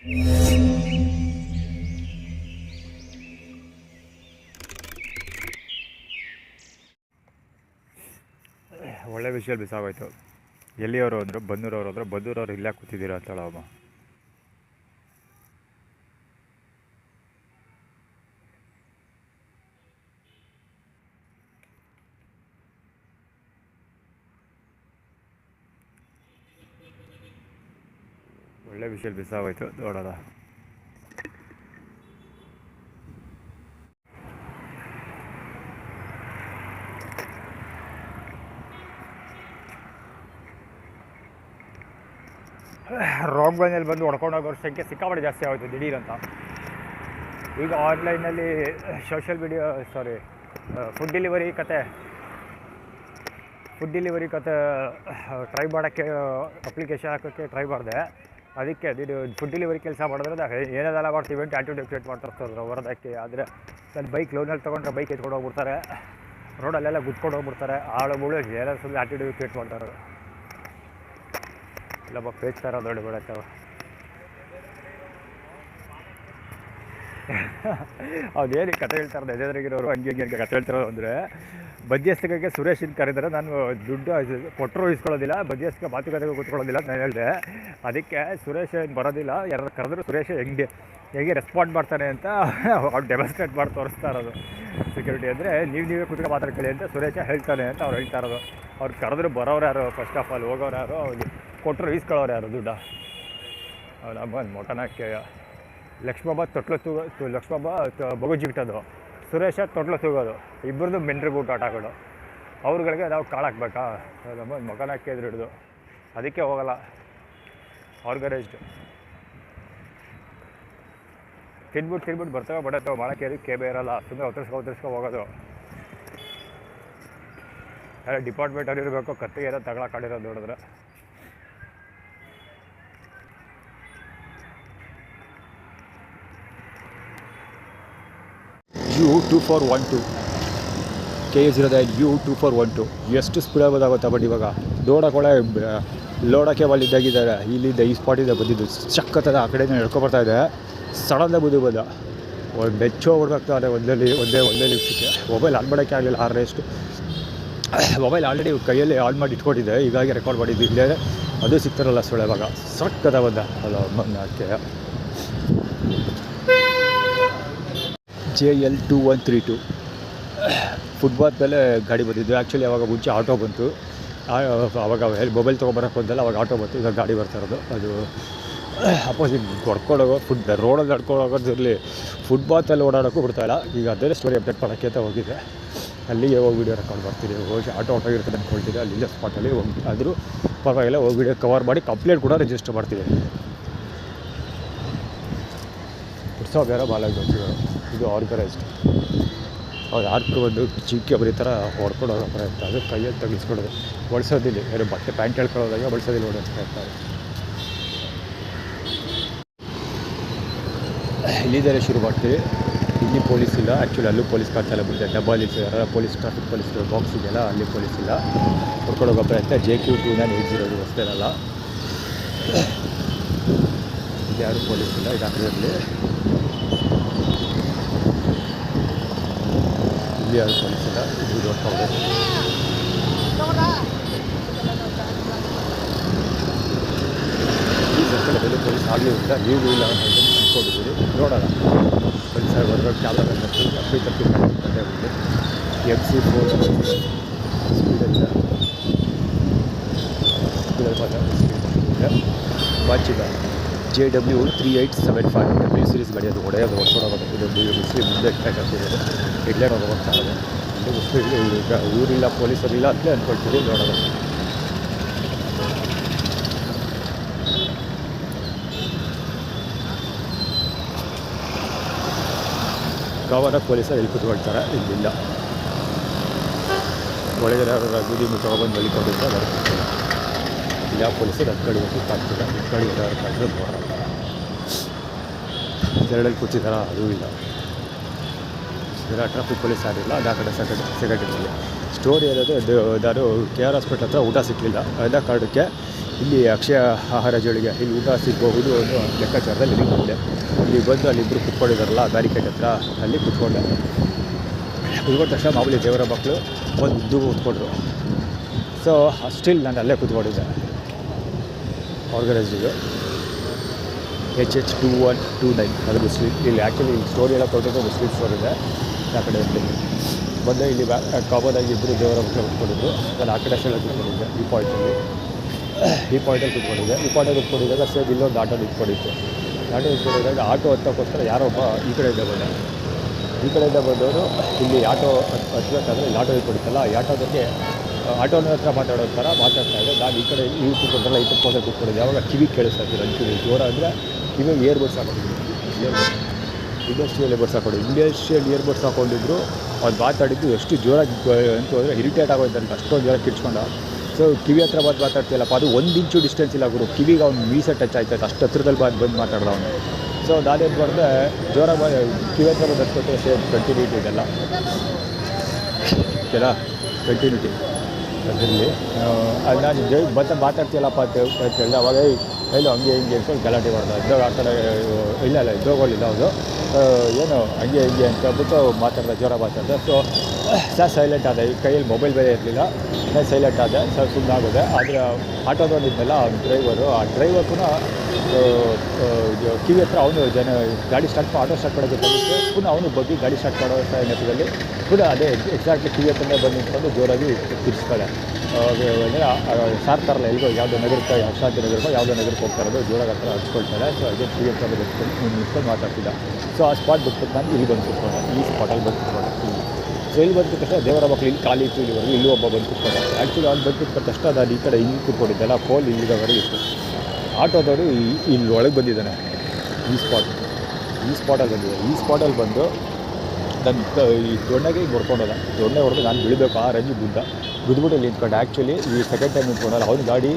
ಒಳ್ಳೆ ವಿಷಯ ಬಿಸಾಗೋಯ್ತು. ಎಲ್ಲಿಯವರು ಅಂದರು ಬನ್ನೂರವರು ಅಂದರು, ಬನ್ನೂರವ್ರು ಇಲ್ಲೇ ಕೂತಿದ್ದೀರಾ ಅಂತೇಳ ಅಮ್ಮ. ಒಳ್ಳೆ ವಿಷಯ ಬಿಸಾಗೋಯ್ತು ನೋಡೋಣ. ರಾಂಗ್ನಲ್ಲಿ ಬಂದು ಹೊಡ್ಕೊಂಡು ಹೋಗೋರ ಸಂಖ್ಯೆ ಸಿಕ್ಕಾಪಟ್ಟೆ ಜಾಸ್ತಿ ಆಗುತ್ತೆ ದಿಢೀರಂತ. ಈಗ ಆನ್ಲೈನಲ್ಲಿ ಸೋಷಿಯಲ್ ಮೀಡಿಯಾ ಫುಡ್ ಡೆಲಿವರಿ ಕತೆ ಟ್ರೈ ಮಾಡೋಕ್ಕೆ ಅಪ್ಲಿಕೇಶನ್ ಹಾಕೋಕ್ಕೆ ಟ್ರೈ ಮಾಡಿದೆ. ಅದಕ್ಕೆ ಇದು ಫುಡ್ ಡೆಲಿವರಿ ಕೆಲಸ ಮಾಡಿದ್ರೆ ಏನೇನೆಲ್ಲ ಮಾಡ್ತೀವಿ ಅಂತ ಆ್ಯಟಿಟ್ಯೂಡ್ ಕ್ರಿಯೇಟ್ ಮಾಡ್ತಾರೆ ಹೊರದಕ್ಕೆ. ಆದರೆ ನನ್ನ ಬೈಕ್ ಲೋನಲ್ಲಿ ತೊಗೊಂಡ್ರೆ ಬೈಕ್ ಎತ್ಕೊಂಡು ಹೋಗ್ಬಿಡ್ತಾರೆ, ರೋಡಲ್ಲೆಲ್ಲ ಗುದ್ಕೊಂಡು ಹೋಗ್ಬಿಡ್ತಾರೆ, ಆಳು ಮುಳು ಏನಾದ್ರು ಸುಮ್ಮನೆ ಆ್ಯಟಿಟ್ಯೂಡ್ ಕ್ರಿಯೇಟ್ ಮಾಡ್ತಾರೆ. ಇಲ್ಲೊಬ್ಬ ಪೇಚ್ತಾರ ದೊಡ್ಡ ಬಿಡಕ್ಕೆ ಅದೇನು ಕತೆ ಹೇಳ್ತಾರೆ ಎದುರಿಗಿರೋರು ಹಂಗೆ ಕತೆ ಹೇಳ್ತಿರೋದು ಅಂದರೆ, ಮಧ್ಯಸ್ಥಿಕೆಗೆ ಸುರೇಶಿನ ಕರೆದರೆ ನಾನು ದುಡ್ಡು ಕೊಟ್ಟರು ಇಸ್ಕೊಳ್ಳೋದಿಲ್ಲ, ಮಧ್ಯಸ್ಥಿಕೆ ಮಾತುಕತೆಗೆ ಕೂತ್ಕೊಳ್ಳೋದಿಲ್ಲ ಅಂತ ನಾನು ಹೇಳಿದೆ. ಅದಕ್ಕೆ ಸುರೇಶ್ ಏನು ಬರೋದಿಲ್ಲ, ಯಾರು ಕರೆದ್ರು ಸುರೇಶ್ ಹೇಗೆ ರೆಸ್ಪಾಂಡ್ ಮಾಡ್ತಾನೆ ಅಂತ ಅವ್ರು ಡೆಮಾನ್ಸ್ಟ್ರೇಟ್ ಮಾಡಿ ತೋರಿಸ್ತಾ ಇರೋದು. ಸೆಕ್ಯೂರಿಟಿ ಅಂದರೆ ನೀವೇ ಕೂತ್ಕೊಂಡು ಮಾತಾಡ್ಕೊಳ್ಳಿ ಅಂತ ಸುರೇಶ ಹೇಳ್ತಾನೆ ಅಂತ ಅವ್ರು ಹೇಳ್ತಾ ಇರೋದು. ಅವ್ರು ಕರೆದ್ರು ಬರೋರು ಯಾರು, ಫಸ್ಟ್ ಆಫ್ ಆಲ್ ಹೋಗೋರು ಯಾರು, ಅವ್ರಿಗೆ ಕೊಟ್ಟರು ಈಸ್ಕೊಳ್ಳೋರು ಯಾರು ದುಡ್ಡ. ನಮ್ಮ ಮೊಟನಕ್ಕೆ ಲಕ್ಷ್ಮಬ್ಬ ಲಕ್ಷ್ಮಬ್ಬ ಬಗು ಜಿಗಿಟೋದು, ಸುರೇಶ ತೊಟ್ಲು ತೂಗೋದು, ಇಬ್ಬರದು ಮೆಂಟ್ರಿಗೆ ಊಟ ಆಟಗಳು. ಅವ್ರುಗಳಿಗೆ ನಾವು ಕಾಳಾಕ್ಬೇಕಾ? ನಮ್ಮ ಮೊಕನಕ್ಕೆ ಎದುರು ಹಿಡಿದು ಅದಕ್ಕೆ ಹೋಗಲ್ಲ. ಆರ್ಗನೈಸ್ಡ್ ತಿನ್ಬಿಟ್ಟು ಬರ್ತಾವೆ ಬಡತ್ತವೆ ಮಾಡೋಕ್ಕೆ ಕೇಬೆ ಇರೋಲ್ಲ, ಸುಮ್ಮನೆ ಒತ್ತರಿಸ್ಕೊ ಹೋಗೋದು. ಎಲ್ಲ ಡಿಪಾರ್ಟ್ಮೆಂಟ್ ಅವ್ರು ಇರಬೇಕು, ಕತ್ತಿಗೆ ಏನೋ ತಗೊಳಕ್ಕಾಡಿರೋದು ನೋಡಿದ್ರೆ. U2412 KA09 U2412 ಎಷ್ಟು ಸ್ಪೀಡಾಗಿ ಗೊತ್ತಾಗುತ್ತೆ. ಬಟ್ ಇವಾಗ ಲೋಡಕ್ಕೆ ಲೋಡಕ್ಕೆ ಅಲ್ಲಿ ಇದ್ದಾಗಿದ್ದಾರೆ. ಇಲ್ಲಿಂದ ಈ ಸ್ಪಾಟಿಂದ ಬಂದಿದ್ದು ಚಕ್ಕತ್ತದ ಆ ಕಡೆಯಿಂದ ನಡ್ಕೊಬರ್ತಾಯಿದೆ. ಸಡನ್ನೇ ಬಂದ ಒಂದು ಬೆಚ್ಚೋ ಹೊಡ್ಬೇಕಾಗ್ತಾರೆ ಒಂದೇ ನಿಮಿಷಕ್ಕೆ. ಮೊಬೈಲ್ ಆನ್ ಮಾಡೋಕ್ಕೆ ಆಗಲಿಲ್ಲ. ಮೊಬೈಲ್ ಆಲ್ರೆಡಿ ಕೈಯಲ್ಲಿ ಆನ್ ಮಾಡಿ ಇಟ್ಕೊಂಡಿದ್ದೆ, ಹೀಗಾಗಿ ರೆಕಾರ್ಡ್ ಮಾಡಿದ್ದು. ಇಲ್ಲೇ ಅದು ಸಿಗ್ತಾರಲ್ಲ ಸುಳ್ಳು. ಇವಾಗ ಸಕ್ಕದ ಬಂದ ಅಲ್ಲ ಅದಕ್ಕೆ JL2132 ಫುಟ್ಪಾತ್ ಮೇಲೆ ಗಾಡಿ ಬಂದಿದ್ದು. ಆ್ಯಕ್ಚುಲಿ ಅವಾಗ ಮುಂಚೆ ಆಟೋ ಬಂತು, ಅವಾಗ ಮೊಬೈಲ್ ತೊಗೊಬರೋಕ್ಕೆ ಬಂದಲ್ಲ, ಅವಾಗ ಆಟೋ ಬಂತು. ಈಗ ಗಾಡಿ ಬರ್ತಾ ಇರೋದು ಅದು ಅಪೋಸಿಟ್ ಹೊಡ್ಕೊಂಡೋಗೋ ರೋಡಲ್ಲಿ ನಡ್ಕೊಂಡೋಗೋದಿರಲಿ, ಫುಟ್ಪಾತಲ್ಲಿ ಓಡಾಡೋಕ್ಕೂ ಬಿಡ್ತಾಯಿಲ್ಲ. ಈಗ ಅದೇ ಸ್ಟೋರಿ ಅಪ್ಡೇಟ್ ಮಾಡೋಕ್ಕೆ ಅಂತ ಹೋಗಿದ್ದೆ. ಅಲ್ಲಿಗೆ ಹೋಗಿ ವೀಡಿಯೋ ರೆಕಾರ್ಡ್ ಮಾಡ್ತೀನಿ. ಹೋಗಿ ಆಟೋ ಇರ್ತದೆ ಅಂದ್ಕೊಳ್ತೀನಿ. ಅಲ್ಲಿಲ್ಲ ಸ್ಪಾಟಲ್ಲಿ ಹೋಗಿ ಆದರೂ ಪರವಾಗಿಲ್ಲ ಹೋಗಿ ವೀಡಿಯೋ ಕವರ್ ಮಾಡಿ ಕಂಪ್ಲೇಂಟ್ ಕೂಡ ರಿಜಿಸ್ಟರ್ ಮಾಡ್ತೀವಿ. ಉತ್ಸವ ಬೇರೆ ಬಾಲಾಗಿ ಬರ್ತಿದ್ದಾರೆ. ಇದು ಆರ್ಗನೈಸ್ಡ್. ಅವ್ರು ಆರ್ಕ್ ಬಂದು ಚಿಕ್ಕ ಬರೀ ಥರ ಹೊಡ್ಕೊಂಡು ಹೋಗೋ ಪ್ರಯತ್ನ. ಅದು ಕೈಯಲ್ಲಿ ತಗಿಸ್ಕೊಡೋದು, ಬಳಸೋದಿಲ್ಲ. ಯಾರು ಬಟ್ಟೆ ಪ್ಯಾಂಟ್ ಹೇಳ್ಕೊಳ್ಳೋದಾಗ ಬಳಸೋದಿಲ್ಲ ಹೊಡೋ ಪ್ರಯತ್ನ. ಇಲ್ಲಿದ್ದಾರೆ ಶುರು ಮಾಡ್ತೀವಿ. ಇಲ್ಲಿ ಪೊಲೀಸ್ ಇಲ್ಲ. ಆ್ಯಕ್ಚುಲಿ ಅಲ್ಲೂ ಪೊಲೀಸ್ ಕಾಣ್ತಾಯಿಲ್ಲ, ಬಿಡುತ್ತೆ. ಡಬ್ಬಲ್ ಯಾರು ಪೊಲೀಸ್ ಟ್ರಾಫಿಕ್ ಪೊಲೀಸ್ ಬಾಕ್ಸ್ ಇದೆಯಲ್ಲ, ಅಲ್ಲಿ ಪೊಲೀಸ್ ಇಲ್ಲ. ಹೊಡ್ಕೊಂಡು ಹೋಗೋ ಪ್ರಯತ್ನ. JQ2980 ಹೊಸದೇನಲ್ಲ, ಇಲ್ಲಿ ಯಾರು ಪೊಲೀಸ್ ಇಲ್ಲ. ಇದು ಹಾಕಿದ್ರಲ್ಲಿ ಇಲ್ಲಿ ಯಾರು ಪೊಲೀಸ್ ಇಲ್ಲ. ಇದು ನೋಡ್ಕೊಂಡು ಈ ಸರ್ಕಲಲ್ಲಿ ಪೊಲೀಸ್ ಆಗಲಿ ಇಲ್ಲ, ನೀವು ಇಲ್ಲ ಅಂತ ಅಂದ್ಕೊಂಡಿದ್ದೀವಿ. ನೋಡೋಣ. ಪೊಲೀಸರು ಬರೋ ಕ್ಯಾಮ್ರಾ ತಪ್ಪಿ ಬಂದು MC4 ಸ್ಪೀಡಲ್ಲ ವಾಚಿದ JW3875 W ಸೀರೀಸ್ ಗಾಡಿ. ಅದು ಹೊಡೆಯೋದು ಹೊಡ್ಕೊಡೋದು. ಇದು ಮುಸ್ಲಿಂ ಮುಂದೆ ಆಗ್ತಿರೋದು ಇಡ್ಲೇ ಹೋಗ್ತಾ ಇರೋದು. ಇಲ್ಲಿ ಮುಸ್ಲಿಂ ಈಗ ಊರಿಲ್ಲ, ಪೊಲೀಸರಿಲ್ಲ ಅಂತಲೇ ಅಂದ್ಕೊಳ್ತೀವಿ. ನೋಡೋದು ಗವರ್ನ ಪೊಲೀಸರು ಇಲ್ಲಿ ಕೂತ್ಕೊಳ್ತಾರೆ. ಇಲ್ಲಿಲ್ಲ. ಒಳಗಡೆ ಯಾರು ಗುಡಿ ತೊಗೊಬಂದು ಮಲಿಕೊಂಡಿರ್ತಾರೆ. ಇಲ್ಲ ಪೊಲೀಸರು ಅದು ಕಡೆ ಹೋಗಿ ಕಾಡ್ತಿದ್ದಾರೆ. ಕಡೆ ಯಾರು ಕಂಡ್ರೆ ಬರೋಲ್ಲ. ಎರಡಲ್ಲಿ ಕೂತಿದ್ದಾರ, ಅದೂ ಇಲ್ಲ. ಟ್ರಾಫಿಕ್ ಪೊಲೀಸ್ ಯಾರಿಲ್ಲ. ಅದು ಆ ಕಡೆ ಸೆಕ್ರೆಟರಿಯಲ್ಲಿ ಸ್ಟೋರಿ ಇರೋದು. ನಾನು KR ಹಾಸ್ಪಿಟ್ಲ್ ಹತ್ರ ಊಟ ಸಿಕ್ಕಲಿಲ್ಲ. ಎಲ್ಲ ಕಾರಣಕ್ಕೆ ಇಲ್ಲಿ ಅಕ್ಷಯ ಆಹಾರ ಜೋಳಿಗೆ ಇಲ್ಲಿ ಊಟ ಸಿಗಬಹುದು ಅನ್ನೋ ಲೆಕ್ಕಾಚಾರದಲ್ಲಿ ಇಲ್ಲಿ ಬಂದೆ. ಇಲ್ಲಿ ಬಂದು ಅಲ್ಲಿಬ್ಬರು ಕುತ್ಕೊಂಡಿದ್ದಾರಲ್ಲ ಬ್ಯಾರಿಕೇಡ್ ಹತ್ರ, ಅಲ್ಲಿ ಕುತ್ಕೊಂಡೆ. ಕುತ್ಕೊಂಡ ತಕ್ಷಣ ಮಾಮೂಲಿ ದೇವರ ಮಕ್ಕಳು ಒಂದು ಉದ್ದುಗೂ ಕೂತ್ಕೊಂಡ್ರು. ಸೊ ಸ್ಟಿಲ್ ನಾನು ಅಲ್ಲೇ ಕೂತ್ಕೊಂಡಿದ್ದೆ. ಆರ್ಗನೈಸ್ಡಿಗೆ HH2129 ಅದು ಮುಸ್ಲಿಂ. ಇಲ್ಲಿ ಆ್ಯಕ್ಚುಲಿ ಇಲ್ಲಿ ಸ್ಟೋರಿ ಎಲ್ಲ ಕೊಟ್ಟಿದ್ದು ಮುಸ್ಲಿಂ ಸ್ಟೋರ್ ಇದೆ. ಆ ಕಡೆ ಬಂದೆ. ಇಲ್ಲಿ ಕಾಮನಾಗಿ ಇಬ್ಬರು ದೇವರ ಮಕ್ಕಳು ಕೂತ್ಕೊಂಡಿದ್ದು. ನಾನು ಆ ಕಡೆ ಸೈಡಲ್ಲಿ ಕೂತ್ಕೊಂಡಿದ್ದೆ. ಈ ಪಾಯಿಂಟಲ್ಲಿ ಕೂತ್ಕೊಂಡಿದ್ದೆ. ಈ ಪಾಯಿಂಟಲ್ಲಿ ಕೂತ್ಕೊಂಡಿದ್ದಾಗ ಸೇಮ್ ಇಲ್ಲೊಂದು ಆಟೋ ನಿಂತ್ಕೊಂಡಿತ್ತು. ನಿಂತ್ಕೊಂಡಿದ್ದಾಗ ಆಟೋ ಹತ್ತಕ್ಕೋಸ್ಕರ ಯಾರೋ ಒಬ್ಬ ಈ ಕಡೆಯಿಂದ ಬಂದ. ಈ ಕಡೆಯಿಂದ ಬಂದವರು ಇಲ್ಲಿ ಆಟೋ ಹತ್ತಬೇಕಾದ್ರೆ ಇಲ್ಲಿ ಆಟೋ ಇಟ್ಕೊಂಡಿತ್ತಲ್ಲ, ಈ ಆಟೋದಕ್ಕೆ ಆಟೋನ ಹತ್ರ ಮಾತಾಡೋ ಥರ ಮಾತಾಡ್ತಾ ಇದ್ದೆ. ನಾನು ಈ ಕಡೆ ಈ ಕೂತ್ಕೊಂಡ್ರಲ್ಲ ಈ ತಪ್ಪೋದೆ ಕೂತ್ಕೊಂಡಿದ್ದೆ. ಯಾವಾಗ ಕಿವಿ ಕೇಳಿಸ್ತಾ ಇದ್ದೀರ ಕಿವಿ ಜೋರ ಅಂದರೆ ಕಿವಿಗೆ ಇಯರ್ಬಡ್ಸ್ ಹಾಕೊಂಡಿದ್ದೆ. ಇಂಡಸ್ಟ್ರಿಯಲ್ ಇಯರ್ಬಡ್ಸ್ ಹಾಕೊಂಡಿದ್ದು. ಇಂಡಸ್ಟ್ರಿಯಲ್ ಇಯರ್ಬಡ್ಸ್ ಹಾಕೊಂಡಿದ್ರು. ಅವ್ನು ಮಾತಾಡಿದ್ದು ಎಷ್ಟು ಜೋರಾಗಿ ಅಂತ ಹೋದರೆ ಇರಿಟೇಟ್ ಆಗೋಯ್ತಂತ, ಅಷ್ಟೊಂದು ಜೋರಾಗಿ ಕಿರ್ಚ್ಕೊಂಡ. ಸೊ ಕಿವಿ ಹತ್ರ ಮಾತಾಡ್ತಿಲ್ಲಪ್ಪ, ಅದು 1 ಇಂಚು ಡಿಸ್ಟೆನ್ಸ್ ಇಲ್ಲ ಗುರು, ಕಿವಿಗೆ ಅವ್ನು ಮೀಸೆ ಟಚ್ ಆಯ್ತಾಯ್ತು, ಅಷ್ಟು ಹತ್ರದಲ್ಲಿ ಬಂದು ಮಾತಾಡ್ದ ಅವನು. ಸೊ ನಾನೇನು ಮಾಡಿದೆ, ಜೋರಾಗಿ ಕಿವಿ ಹತ್ರ ಬಂದು ಹತ್ಕೊಟ್ಟೆ. ಸೇಮ್ ಕಂಟಿನ್ಯೂಟಿ ಇದೆಲ್ಲ ಓಕೆನಾ, ಕಂಟಿನ್ಯೂಟಿ ಅದರಲ್ಲಿ. ನಾನು ಮಾತಾಡ್ತೀಯಲ್ಲಪ್ಪ ಅಂತ ಹೇಳಿದೆ. ಅವಾಗ ಎಲ್ಲೋ ಹಂಗೆ ಹಿಂಗೆ ಅಂತ ಗಲಾಟೆ ಮಾಡ್ದೆ. ಇದ್ದಾಗ ಆ ಕಡೆ ಇಲ್ಲ ಇದ್ದೋಗಳಿಲ್ಲ ಅವರು ಏನು ಹಂಗೆ ಹಿಂಗೆ ಅಂತ ಹೇಳ್ಬಿಟ್ಟು ಮಾತಾಡ್ದೆ, ಜೋರ ಮಾತಾಡಿದೆ. ಸೊ ಸೈಲೆಂಟ್ ಆದೆ. ಈ ಕೈಯಲ್ಲಿ ಮೊಬೈಲ್ ಬೇರೆ ಇರಲಿಲ್ಲ. ನಾನು ಸೈಲೆಂಟ್ ಆದೆ. ಸುಮ್ಮನೆ ಆಗೋದೆ. ಆದರೆ ಆಟೋದಲ್ಲಿದ್ದಲ್ಲ ಅವ್ನು ಡ್ರೈವರು, ಆ ಡ್ರೈವರ್ ಪುನಃ ಕಿವಿ ಹತ್ರ ಅವನು ಗಾಡಿ ಆಟೋ ಸ್ಟಾರ್ಟ್ ಮಾಡೋಕ್ಕೆ ತಂದಿತ್ತು. ಪುನಃ ಅವನು ಬಗ್ಗೆ ಗಾಡಿ ಸ್ಟಾರ್ಟ್ ಮಾಡೋ ನೆಪದಲ್ಲಿ ಪುನಃ ಅದೇ ಎಕ್ಸಾಕ್ಟ್ಲಿ ಕಿವಿ ಹತ್ರನೇ ಬಂದು ನಿಂತ್ಕೊಂಡು ಜೋರಾಗಿ ತಿರ್ಸ್ತಾಳೆ. ಸಾರ್ತಾರಲ್ಲ ಎಲ್ಗೋ ಯಾವುದೋ ನಗರಕ್ಕೆ, ಶಾಂತಿ ನಗರಕ್ಕೋ ಯಾವುದೋ ನಗರಕ್ಕೆ ಹೋಗ್ತಾ ಇರೋದು, ಜೋರಾಗಿ ಹತ್ರ ಹಚ್ಕೊಳ್ತಾಳೆ. ಸೊ ಅದೇ ಕಿವಿ ಹತ್ರ ನಿಂತ್ಕೊಂಡು ಮಾತಾಡ್ತಿದ್ದ. ಸೊ ಆ ಸ್ಪಾಟ್ ಬಿಟ್ಬಿಟ್ಟು ನಾನು ಇಲ್ಲಿ ಬಂದು ಕೂತ್ಕೊಂಡೆ. ಈ ಸ್ಪಾಟಲ್ಲಿ ಬಂದು ಕೂತ್ಕೊಂಡೆ. ಸೊ ಇಲ್ಲಿ ಬಂದು ತಕ್ಷಣ ದೇವರ ಮಕ್ಕಳು ಇಲ್ಲಿ ಖಾಲಿ ಇತ್ತು. ಇಲ್ಲಿವರೆಗೂ ಇಲ್ಲೂ ಒಬ್ಬ ಬಂದು ಕೂತ್ಕೊಂಡೆ. ಆ್ಯಕ್ಚುಲಿ ಅವ್ನು ಬಂದು ಕೂತ್ಕೊಂಡ ತಕ್ಷಣ ನಾನು ಈ ಕಡೆ ಇಲ್ಲಿ ಕೂತ್ಕೊಂಡಿದ್ದೆಲ್ಲ, ಫೋನ್ ಇಲ್ಲಿವರೆಗೂ ಇತ್ತು. ಆಟೋದವರು ಇಲ್ಲಿ ಒಳಗೆ ಬಂದಿದ್ದಾನೆ. ಈ ಸ್ಪಾಟಲ್ಲಿ ಬಂದಿದ್ದೆ. ಈ ಸ್ಪಾಟಲ್ಲಿ ಬಂದು ನನ್ನ ಈ ದೊಣ್ಣೆಗೆ ಹಿಂಗೆ ಹೊಡ್ಕೊಂಡೋದ. ದೊಣ್ಣೆ ಹೊಡೆದು ನಾನು ಬೀಳಬೇಕು ಆ ರೇಂಜ್ ಗುದ್ಬಿಟ್ಟು ಇಲ್ಲಿ ನಿಂತ್ಕೊಂಡೆ. ಆ್ಯಕ್ಚುಲಿ ಈ ಸೆಕೆಂಡ್ ಟೈಮ್ ನಿಂತ್ಕೊಂಡಲ್ಲ, ಅವ್ನ ಗಾಡಿ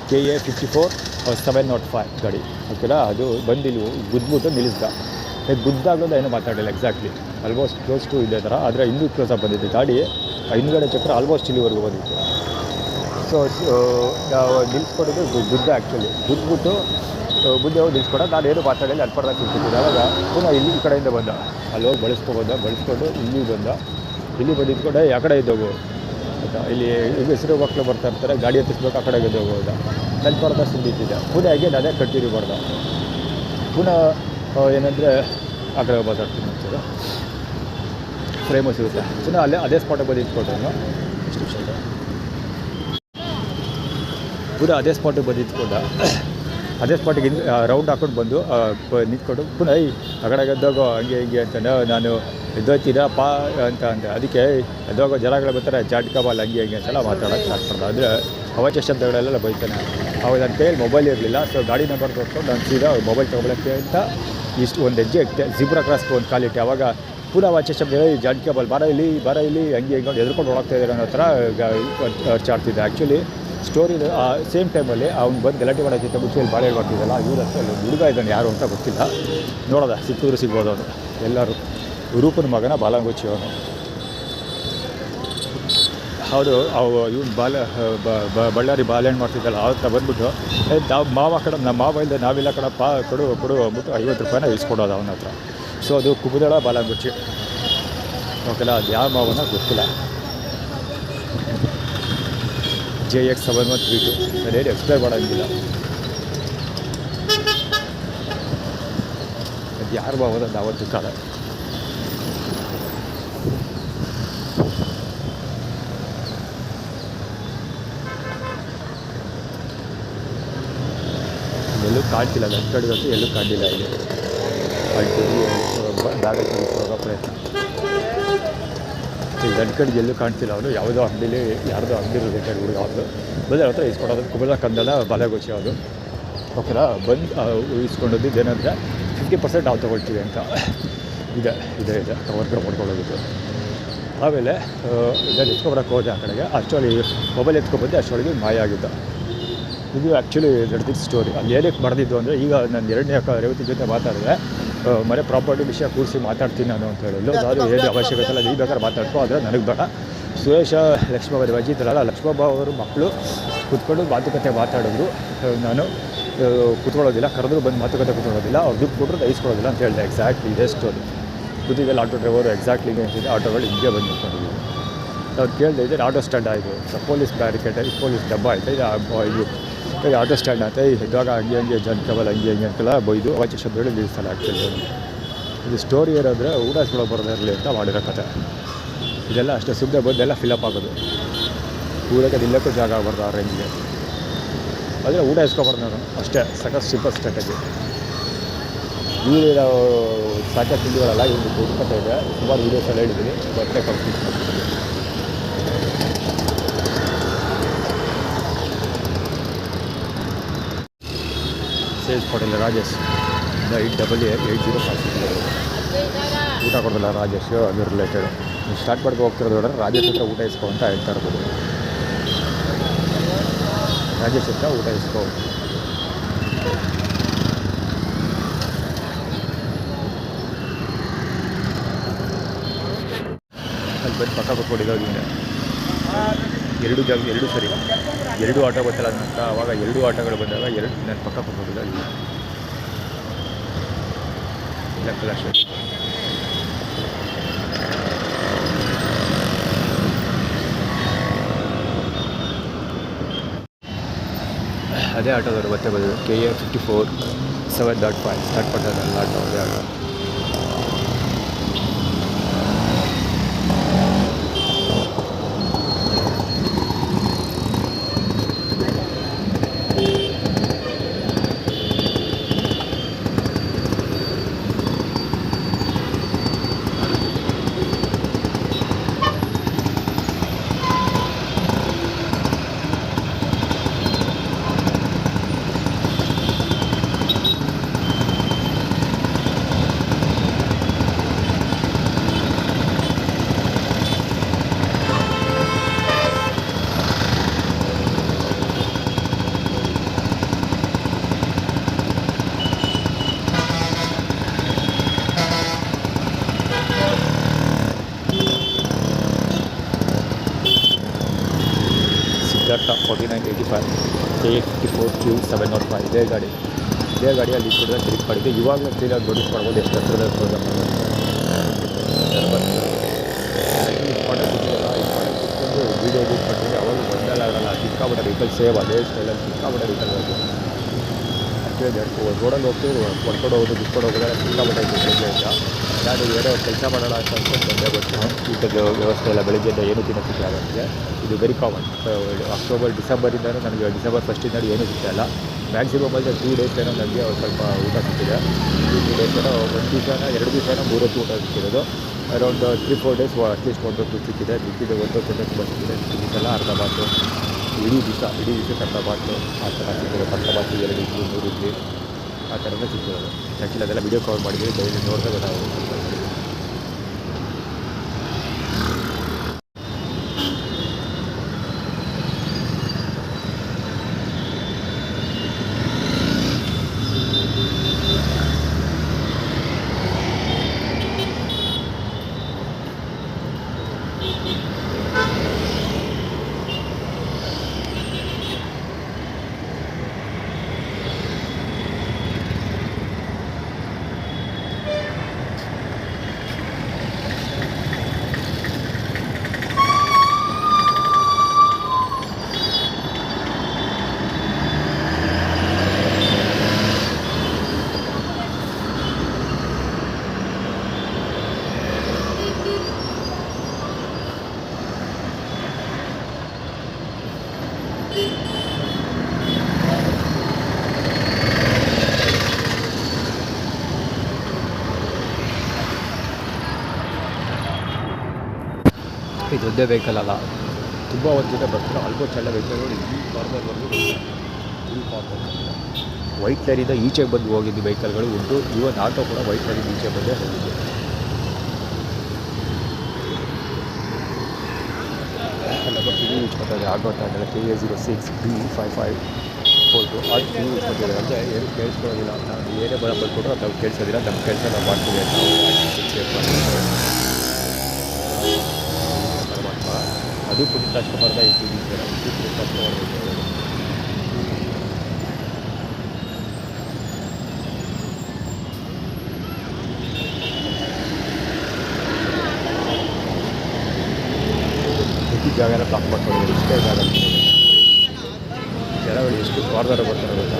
KA 54-705 ಗಾಡಿ ಓಕೆನಾ. ಅದು ಬಂದು ಇಲ್ಲಿ ಗುದ್ಬಿಟ್ಟು ನಿಲ್ಲಿಸ್ದ. ಗುದ್ದಾಗೋದು ಏನೂ ಮಾತಾಡಲಿಲ್ಲ ಎಕ್ಸಾಕ್ಟ್ಲಿ, ಆಲ್ಮೋಸ್ಟ್ ಕ್ಲೋಸ್ ಟು ಇದೇ ಥರ. ಆದರೆ ಇನ್ನೂ ಕ್ಲೋಸಾಗಿ ಬಂದಿತ್ತು ಗಾಡಿ. ಹಿಂದುಗಡೆ ಚಕ್ರ ಆಲ್ಮೋಸ್ಟ್ ಇಲ್ಲಿವರೆಗೂ ಬಂದಿತ್ತು. ಸೊ ನಾವು ನಿಲ್ಲಿಸ್ಕೊಡೋದು ಗುದ್ದ. ಆ್ಯಕ್ಚುಲಿ ಗುದ್ಬಿಟ್ಟು ಮುಂದೆ ಹೋಗಿ ನಿಲ್ಲಿಸ್ಕೊಡೋದು. ನಾನು ಏನು ಮಾತಾಡಲಿ ಅಲ್ಪರ್ದಾಗ ಸಿಗ್ತಿದ್ದೆ. ಆವಾಗ ಪುನಃ ಇಲ್ಲಿ ಈ ಕಡೆಯಿಂದ ಬಂದ. ಅಲ್ಲಿ ಹೋಗಿ ಬಳಸ್ಕೊಂಡು ಇಲ್ಲಿ ಬಂದು ನಿಂತ್ಕೊಂಡೆ. ಆ ಕಡೆ ಇದ್ದೋಗು ಆಯಿತಾ. ಇಲ್ಲಿ ಹೆಸರು ಮಕ್ಕಳು ಬರ್ತಾ ಇರ್ತಾರೆ, ಗಾಡಿ ಹತ್ತಿಸ್ಬೇಕು, ಆ ಕಡೆಗೆ ಹೋಗೋದ. ಅಲ್ಪರ್ದ ಸಿಂದಿತ್ತಿದ್ದೆ. ಪುನಃ ಹೇಗೆ ಅದೇ ಕಂಟಿನ್ಯೂ ಮಾಡ್ದೆ. ಪುನಃ ಏನಂದರೆ ಆ ಕಡೆ ಮಾತಾಡ್ತೀನಿ ಒಂಚೂರು ಫ್ರೇಮು ಸಿಗುತ್ತೆ. ಪುನಃ ಅದೇ ಸ್ಪಾಟಿಗೆ ಬಂದು ನಿಂತ್ಕೊಂಡ್ರೆ ಎಷ್ಟು ನಿಮಿಷ ಇದೆ. ಪುನಃ ಅದೇ ಸ್ಪಾಟಿಗೆ ಬಂದು ನಿಂತ್ಕೊಂಡ. ಅದೇ ಸ್ಪಾಟಿಗೆ ರೌಂಡ್ ಹಾಕ್ಕೊಂಡು ಬಂದು ನಿಂತ್ಕೊಂಡು ಪುನಃ ಆ ಕಡೆಗೆ ಎದ್ದೋಗೋ ಹಂಗೆ ಹಿಂಗೆ ಅಂತ ನಾನು ಎದ್ದೋಯ್ತೀನಪ್ಪ ಅಂತ ಅಂದೆ. ಅದಕ್ಕೆ ಎದ್ದೋಗೋ ಜನಗಳು ಬರ್ತಾರೆ, ಜಾಟ್ಕಬಾಲ್ ಹಂಗೆ ಹಿಂಗೆ ಅಂತೆಲ್ಲ ಮಾತಾಡೋಕ್ಕೆ ಸ್ಟಾರ್ಟ್ ಮಾಡ್ದೆ. ಅಂದರೆ ಅವಾಚ್ಯ ಶಬ್ದಗಳೆಲ್ಲ ಬೈತಾನೆ. ಅವಾಗ ನನ್ನ ಕೈಯಲ್ಲಿ ಮೊಬೈಲ್ ಇರಲಿಲ್ಲ. ಸೊ ಗಾಡಿ ನಂಬರ್ ಕೊಟ್ಕೊಂಡು ನಾನು ಸೀದಾ ಮೊಬೈಲ್ ತೊಗೊಳಕ್ಕೆ ಅಂತ ಇಷ್ಟು ಒಂದು ಹೆಜ್ಜೆ ಇಟ್ಟೆ. ಜಿಬ್ರಾ ಕ್ರಾಸ್ಗೆ ಒಂದು ಕಾಲಿಟ್ಟೆ. ಅವಾಗ ಪೂರಾ ವಾಚ್ಯ ಶಬ್ದ ಜಾಟ್ಕಬಾಲ್ ಬರ ಇಲ್ಲಿ ಹಂಗೆ ಹಿಂಗೆ ಎದ್ಕೊಂಡು ಹೊಡೋಗ್ತಾ ಇದ್ದಾರೆ ಅನ್ನೋ ಥರ ಅರ್ಚಾಡ್ತಿದ್ದೆ. ಆ್ಯಕ್ಚುಲಿ ಸ್ಟೋರಿ ಸೇಮ್ ಟೈಮಲ್ಲಿ ಅವ್ನು ಬಂದು ಗಲಾಟೆ ಮಾಡೋಕ್ಕಿಂತ ಮುಂಚೆಯಲ್ಲಿ ಬಾಳೆ ಮಾಡ್ತಿದ್ದಲ್ಲ, ಇವ್ರ ಹತ್ರ ಅಲ್ಲಿ ಹುಡುಗ ಇದ್ದಾನೆ, ಯಾರು ಅಂತ ಗೊತ್ತಿಲ್ಲ. ನೋಡೋದ ಸಿಕ್ಕಿದ್ರು ಸಿಗ್ಬೋದು ಅವನು. ಎಲ್ಲರೂ ರೂಪನ ಮಗನ ಬಾಲಂಗುಚ್ಚಿ ಅವನು. ಹೌದು, ಇವ್ನು ಬಳ್ಳಾರಿ ಬಾಳೆಹಣ್ಣು ಮಾಡ್ತಿದ್ದಲ್ಲ, ಆ ಹತ್ರ ಬಂದ್ಬಿಟ್ಟು ನಾವು ನಮ್ಮ ಮಾವ ಇಲ್ಲದೆ ನಾವಿಲ್ಲ ಕಣಪ್ಪ ಕೊಡು ಅಂದ್ಬಿಟ್ಟು 50 ರೂಪಾಯಿನ ಇಸ್ಕೊಡೋದು ಅವನ ಹತ್ರ. ಸೊ ಅದು ಕುಬುದಳ ಬಾಲಂಗುಚ್ಚಿ ಓಕೆನಾ. ಅದು ಯಾವ ಮಾವನ ಗೊತ್ತಿಲ್ಲ. JX 7132 ನಾನೇನು ಎಕ್ಸ್ಪ್ಲೈನ್ ಮಾಡೋಂಗಿಲ್ಲ. ಅದು ಯಾರು ಮಾವದ ಅವತ್ತು ಕಾಲ. ಎಲ್ಲೂ ಕಾಣ್ತಿಲ್ಲ, ನನ್ನ ಕಡೆಗಂತೂ ಎಲ್ಲೂ ಕಾಣಿಲ್ಲ. ಇಲ್ಲಿ ಬ್ಯಾಗ ತೆಗೆದುಕೊಳ್ಳೋ ಪ್ರಯತ್ನ. ನನ್ನ ಕಡೆಗೆ ಎಲ್ಲೂ ಕಾಣ್ತಿಲ್ಲ. ಅವನು ಯಾವುದೋ ಅಂಗಡಿಲಿ ಯಾರ್ದೋ ಅಂಗಡಿ ರಿಲೇಟೆಡ್ ಹುಡುಗ ಅವ್ರದ್ದು ಬಂದರೆ ಹತ್ರ ಇಸ್ಕೊಡೋದು. ಕುಬಲ ಕಂದಲ್ಲ ಬಾಲೆಗೋಚಿ ಅದು ಓಕೆನಾ. ಬಂದು ಇಸ್ಕೊಂಡದ್ದು ಏನಂದರೆ 50% ನಾವು ತೊಗೊಳ್ತೀವಿ ಅಂತ ಇದೆ ಕವರ್ಗೆ ಮಾಡ್ಕೊಳ್ಳೋದು. ಆಮೇಲೆ ನಾನು ಎತ್ಕೊಬರಕ್ಕೆ ಹೋದೆ ಆ ಕಡೆಗೆ. ಅಷ್ಟೊಳಗೆ ಮೊಬೈಲ್ ಎತ್ಕೊಬಂದೆ. ಅಷ್ಟೊಳಗೆ ಮಾಯ ಆಗಿದ್ದ. ಇದು ಆ್ಯಕ್ಚುಲಿ ನಡೆದಿದ್ದ ಸ್ಟೋರಿ. ಅಲ್ಲಿ ಏನಕ್ಕೆ ಬರೆದಿದ್ದು ಅಂದರೆ, ಈಗ ನಾನು 2ನೇ ರೇವತಿ ಜೊತೆ ಮಾತಾಡಿದೆ, ಮನೆ ಪ್ರಾಪರ್ಟಿ ವಿಷಯ ಕೂರಿಸಿ ಮಾತಾಡ್ತೀನಿ ನಾನು ಅಂತ ಹೇಳಿದ್ರು. ಅದು ಏನು ಅವಶ್ಯಕತೆ ಇಲ್ಲ, ನೀ ಬೇಕಾದ್ರೆ ಮಾತಾಡ್ಕೋ, ಆದರೆ ನನಗೆ ಬೇಡ. ಸುರೇಶ ಲಕ್ಷ್ಮೀ ಅವರು ಅಜಿತ್ರಲ್ಲ ಲಕ್ಷ್ಮಬ್ಬ ಅವರು ಮಕ್ಕಳು ಕೂತ್ಕೊಂಡು ಮಾತುಕತೆ ಮಾತಾಡಿದ್ರು. ನಾನು ಕೂತ್ಕೊಳ್ಳೋದಿಲ್ಲ, ಕರೆದ್ರು ಬಂದು ಮಾತುಕತೆ ಕೂತ್ಕೊಳ್ಳೋದಿಲ್ಲ, ಅವ್ರು ದುಡ್ಡು ಕೊಟ್ಟರು ಇಸ್ಕೊಳ್ಳೋದಿಲ್ಲ ಅಂತ ಹೇಳಿದೆ. ಎಕ್ಸಾಕ್ಟ್ಲಿ ಇದೇ ಸ್ಟೋರಿ. ಕೂತಿದ್ದೆಲ್ಲ ಆಟೋ ಡ್ರೈವರು ಎಕ್ಸಾಕ್ಟ್ಲಿ ಅಂತಿದೆ. ಆಟೋಗಳು ಹಿಂಗೆ ಬಂದು ನಿಂತ್ಕೊಂಡಿದ್ದೀವಿ. ಅವ್ರು ಕೇಳಿದೆ ಇದೆ ಆಟೋ ಸ್ಟ್ಯಾಂಡ್ ಆಯಿತು, ಪೊಲೀಸ್ ಬ್ಯಾರಿಕೇಡ್ ಪೊಲೀಸ್ ಡಬ್ಬ ಆಯಿತು, ಇದು ಆಟೋ ಸ್ಟ್ಯಾಂಡ್ ಆಯ್ತು. ಇದ್ದಾಗ ಹಂಗೆ ಜನಕಬಲ್ ಹಂಗೆ ಅಂತೆಲ್ಲ ಬೈದು ಅವಾಚ್ಯ ಶಬ್ದಗಳು ನಿಲ್ಲಿಸ್ತಾರೆ. ಆ್ಯಕ್ಚುಲಿ ಇದು ಸ್ಟೋರಿ ಏನಾದರೆ ಊಟ ಇಸ್ಕೊಳ್ಳೋ ಬರೋದೇ ಇರಲಿ ಅಂತ ಮಾಡಿರೋ ಕತೆ. ಇದೆಲ್ಲ ಅಷ್ಟೇ ಸುಮ್ಮನೆ ಬಂದೆಲ್ಲ ಫಿಲಪ್ ಆಗೋದು. ಊರಕ್ಕೆ ನಿಲ್ಲಕ್ಕೂ ಜಾಗ ಆಗ್ಬಾರ್ದು ಆ ರೇಂಜ್ಗೆ. ಆದರೆ ಊಟ ಇಸ್ಕೊಬಾರ್ದು ನಾನು ಅಷ್ಟೇ. ಸಖತ್ ಸೂಪರ್ ಸ್ಟ್ರಾಟಜಿ. ಇವರು ನಾವು ಸಾಕಷ್ಟು ತಿಂಡಿಗಳಲ್ಲ, ಇವ್ರಿಗೆ ಹುಡುಕತೆ ಇದೆ. ಸುಮಾರು ವೀಡಿಯೋಸಲ್ಲಿ ಹೇಳಿದ್ದೀನಿ, ಮತ್ತೆ ಕಂಪ್ಲೀಟ್ ಮಾಡ್ತೀನಿ. ಸೇಲ್ಸ್ ಕೊಟ್ಟಿಲ್ಲ ರಾಜೇಶ್ 88805 ಊಟ ಕೊಡೋದಿಲ್ಲ ರಾಜೇಶ್. ಅದು ರಿಲೇಟೆಡ್ ಸ್ಟಾರ್ಟ್ ಮಾಡ್ಕೊ ಹೋಗ್ತಿರೋದು ನೋಡ್ರೆ ರಾಜೇಶ್ ಹತ್ರ ಊಟ ಇಸ್ಕೊ ಅಂತ ಹೇಳ್ತಾ ಇರ್ಬೋದು. ರಾಜೇಶ್ ಹತ್ರ ಊಟ ಇಸ್ಕೊ. ಅಲ್ಲಿ ಬಂದು ಪಕ್ಕ ಕೂತ್ಕೊಂಡಿದ್ದೋಗಿದ್ದೆ. ಎರಡು ಸರಿ 2 ಆಟೋ ಗೊತ್ತಲ್ಲ ನನ್ನ. ಆವಾಗ 2 ಆಟೋಗಳು ಬಂದಾಗ ನನ್ನ ಪಕ್ಕ ಕೂತ್ಕೊಂಡಿದ್ದ ಇಲ್ಲ ಕಲಾಶ. ಅದೇ ಆಟೋದವರು ಮತ್ತೆ ಬಂದರು. KA 54-7.5 ಸ್ಟಾರ್ಟ್ ಪಟ್ಟದಲ್ಲ ಆಟೋ. ಅದೇ ಆಟೋ. ಸಿದ್ಧಾರ್ಥ 4985 KA 54Q705 ಇದೇ ಗಾಡಿಯಲ್ಲಿ ಕೂಡ ಕ್ಲಿಕ್ ಮಾಡಿದ್ದೆ. ಇವಾಗಲೂ ಕ್ಲೀನಾಗಿ ನೋಟಿಸ್ ಮಾಡ್ಬೋದು ಎಷ್ಟು ಹತ್ತಿರದ ಪ್ರೋಗ್ರಾಮ್ ವೀಡಿಯೋ ಎಡಿಟ್ ಮಾಡಿದ್ರೆ ಅವಾಗ ಒಂದಲ್ಲ ಆಗಲ್ಲ. ಸಿಕ್ಕಾಬಿಟ್ಟೆ ವೆಹಿಕಲ್ ಸೇವ್ ಅದೇ ಸ್ಟೈಲಲ್ಲಿ ಸಿಕ್ಕಾಬಿಟ್ಟೆ ವೆಹಿಕಲ್ ಹೋಗಿ ಆ್ಯಕ್ಚುಲಿ ರೋಡಲ್ಲಿ ಹೋಗ್ತೀವಿ, ಹೊಡ್ಕೊಂಡು ಹೋಗೋದು ಬಿಟ್ಕೊಂಡು ಹೋಗೋದೆಲ್ಲ ಸಿಕ್ಕಾಬಿಟ್ಟೆ ಇತ್ತು. ನಾನು ಏನೋ ಕೆಲಸ ಮಾಡೋಣ ಅಂತ ಅನ್ಕೊಂಡು ಬಂದೇ ಗೊತ್ತು. ಊಟದ ವ್ಯವಸ್ಥೆ ಎಲ್ಲ ಬೆಳಗ್ಗೆಯಿಂದ ಏನು ತಿನ್ನೋಕ್ಕೆ ಆಗುತ್ತೆ. ಇದು ವೆರಿ ಕಾಮನ್. ಅಕ್ಟೋಬರ್ ಡಿಸೆಂಬರಿಂದನೂ ನನಗೆ ಡಿಸೆಂಬರ್ 1 ಏನೂ ಸಿಗ್ತಾಯಿಲ್ಲ. ಮ್ಯಾಕ್ಸಿಮಮ್ ಅಂದರೆ 2 ಡೇಸ್ ಏನೋ ನನಗೆ ಸ್ವಲ್ಪ ಊಟ ಸಿಕ್ಕಿದೆ. 2 ಡೇಸ್ ಏನೋ 1 ದಿವಸನ 2 ದಿವಸನ 3 ಹೊತ್ತು ಊಟ ಸಿಕ್ಕಿರೋದು. ಅರೌಂಡ್ 3-4 ಡೇಸ್ ಅಟ್ಲೀಸ್ಟ್ 1 ಹೊತ್ತು ಸಿಕ್ಕಿದೆ. ಮಿಕ್ಕಿದ 1 ಹೊತ್ತು ತುಂಬ ಸಿಕ್ಕಿದೆ. ದಿವಸ ಅರ್ಧ ಬಾತು ಇಡೀ ದಿವಸಕ್ಕೆ ಅರ್ಧ ಬಾತು ಆ ಥರ ಸಿಕ್ಕಿದೆ. ಅರ್ಧ ಬಾತು 2 ಇಡ್ಲಿ 3 ಇಡ್ಲಿ ಆ ಥರನೇ ಸಿಕ್ಕಿರೋದು. ಆ್ಯಕ್ಚುಲಿ ಅದೆಲ್ಲ ವೀಡಿಯೋ ಕವರ್ ಮಾಡಿದ್ದೀವಿ. ಡೈಲಿ ನೋಡಿದ್ರೆ ಗೊತ್ತಾಗುತ್ತೆ. ಇದು ಒಂದೇ ವೆಹಿಕಲ್ ಅಲ್ಲ, ತುಂಬ ಒಂದು ಜೊತೆ ಬರ್ತಾರೆ. ಆಲ್ಮೋಸ್ಟ್ ಎಲ್ಲ ವೆಹಿಕಲ್ಗಳು ಈ ಕಾರ್ನರ್ವರೆಗೂ ಈ ಕಾರ್ನರ್ ವೈಟ್ ಲೈನಿಂದ ಈಚೆಗೆ ಬಂದು ಹೋಗಿದ್ದು ವೆಹಿಕಲ್ಗಳು ಉಂಟು. ಇವನ್ ಆಟೋ ಕೂಡ ವೈಟ್ ಲೈನಿಂದ ಈಚೆ ಬಂದೇ ಹೋಗಿದ್ದು. ಯೂಸ್ ಮಾಡ್ತಾರೆ ಆಟೋ ಅಂತ KA 06B5542 ಅದು ಯೂಸ್ ಮಾಡ್ತಿದ್ದಾರೆ. ಅಂದರೆ ಏನು ಕೇಳಿಸ್ಕೊಳ್ಳೋದಿಲ್ಲ. ನಾವು ಏನೇ ಬಂದುಕೊಟ್ರು ಅದು ನಾವು ಕೇಳಿಸೋದಿಲ್ಲ. ನಮ್ಮ ಕೆಲಸ ನಾವು ಮಾಡ್ತೀವಿ ಅಂತ ಪರಮಾತ್ಮ ಅದು ಪುನೀತ್ ರಾಜ್ಕುಮಾರ್ದ ಇದು ಪುನೀತ್ ರಾಜ್ಕುಮಾರ್. ಜಾಗನ ಬ್ಲಾಕ್ ಮಾಡ್ಕೊಂಡು ಇಷ್ಟೇ ಜಾಗ ಜನಗಳು ಎಷ್ಟು ವಾರದಾರ ಬರ್ತಾರೆ ಗೊತ್ತಾ.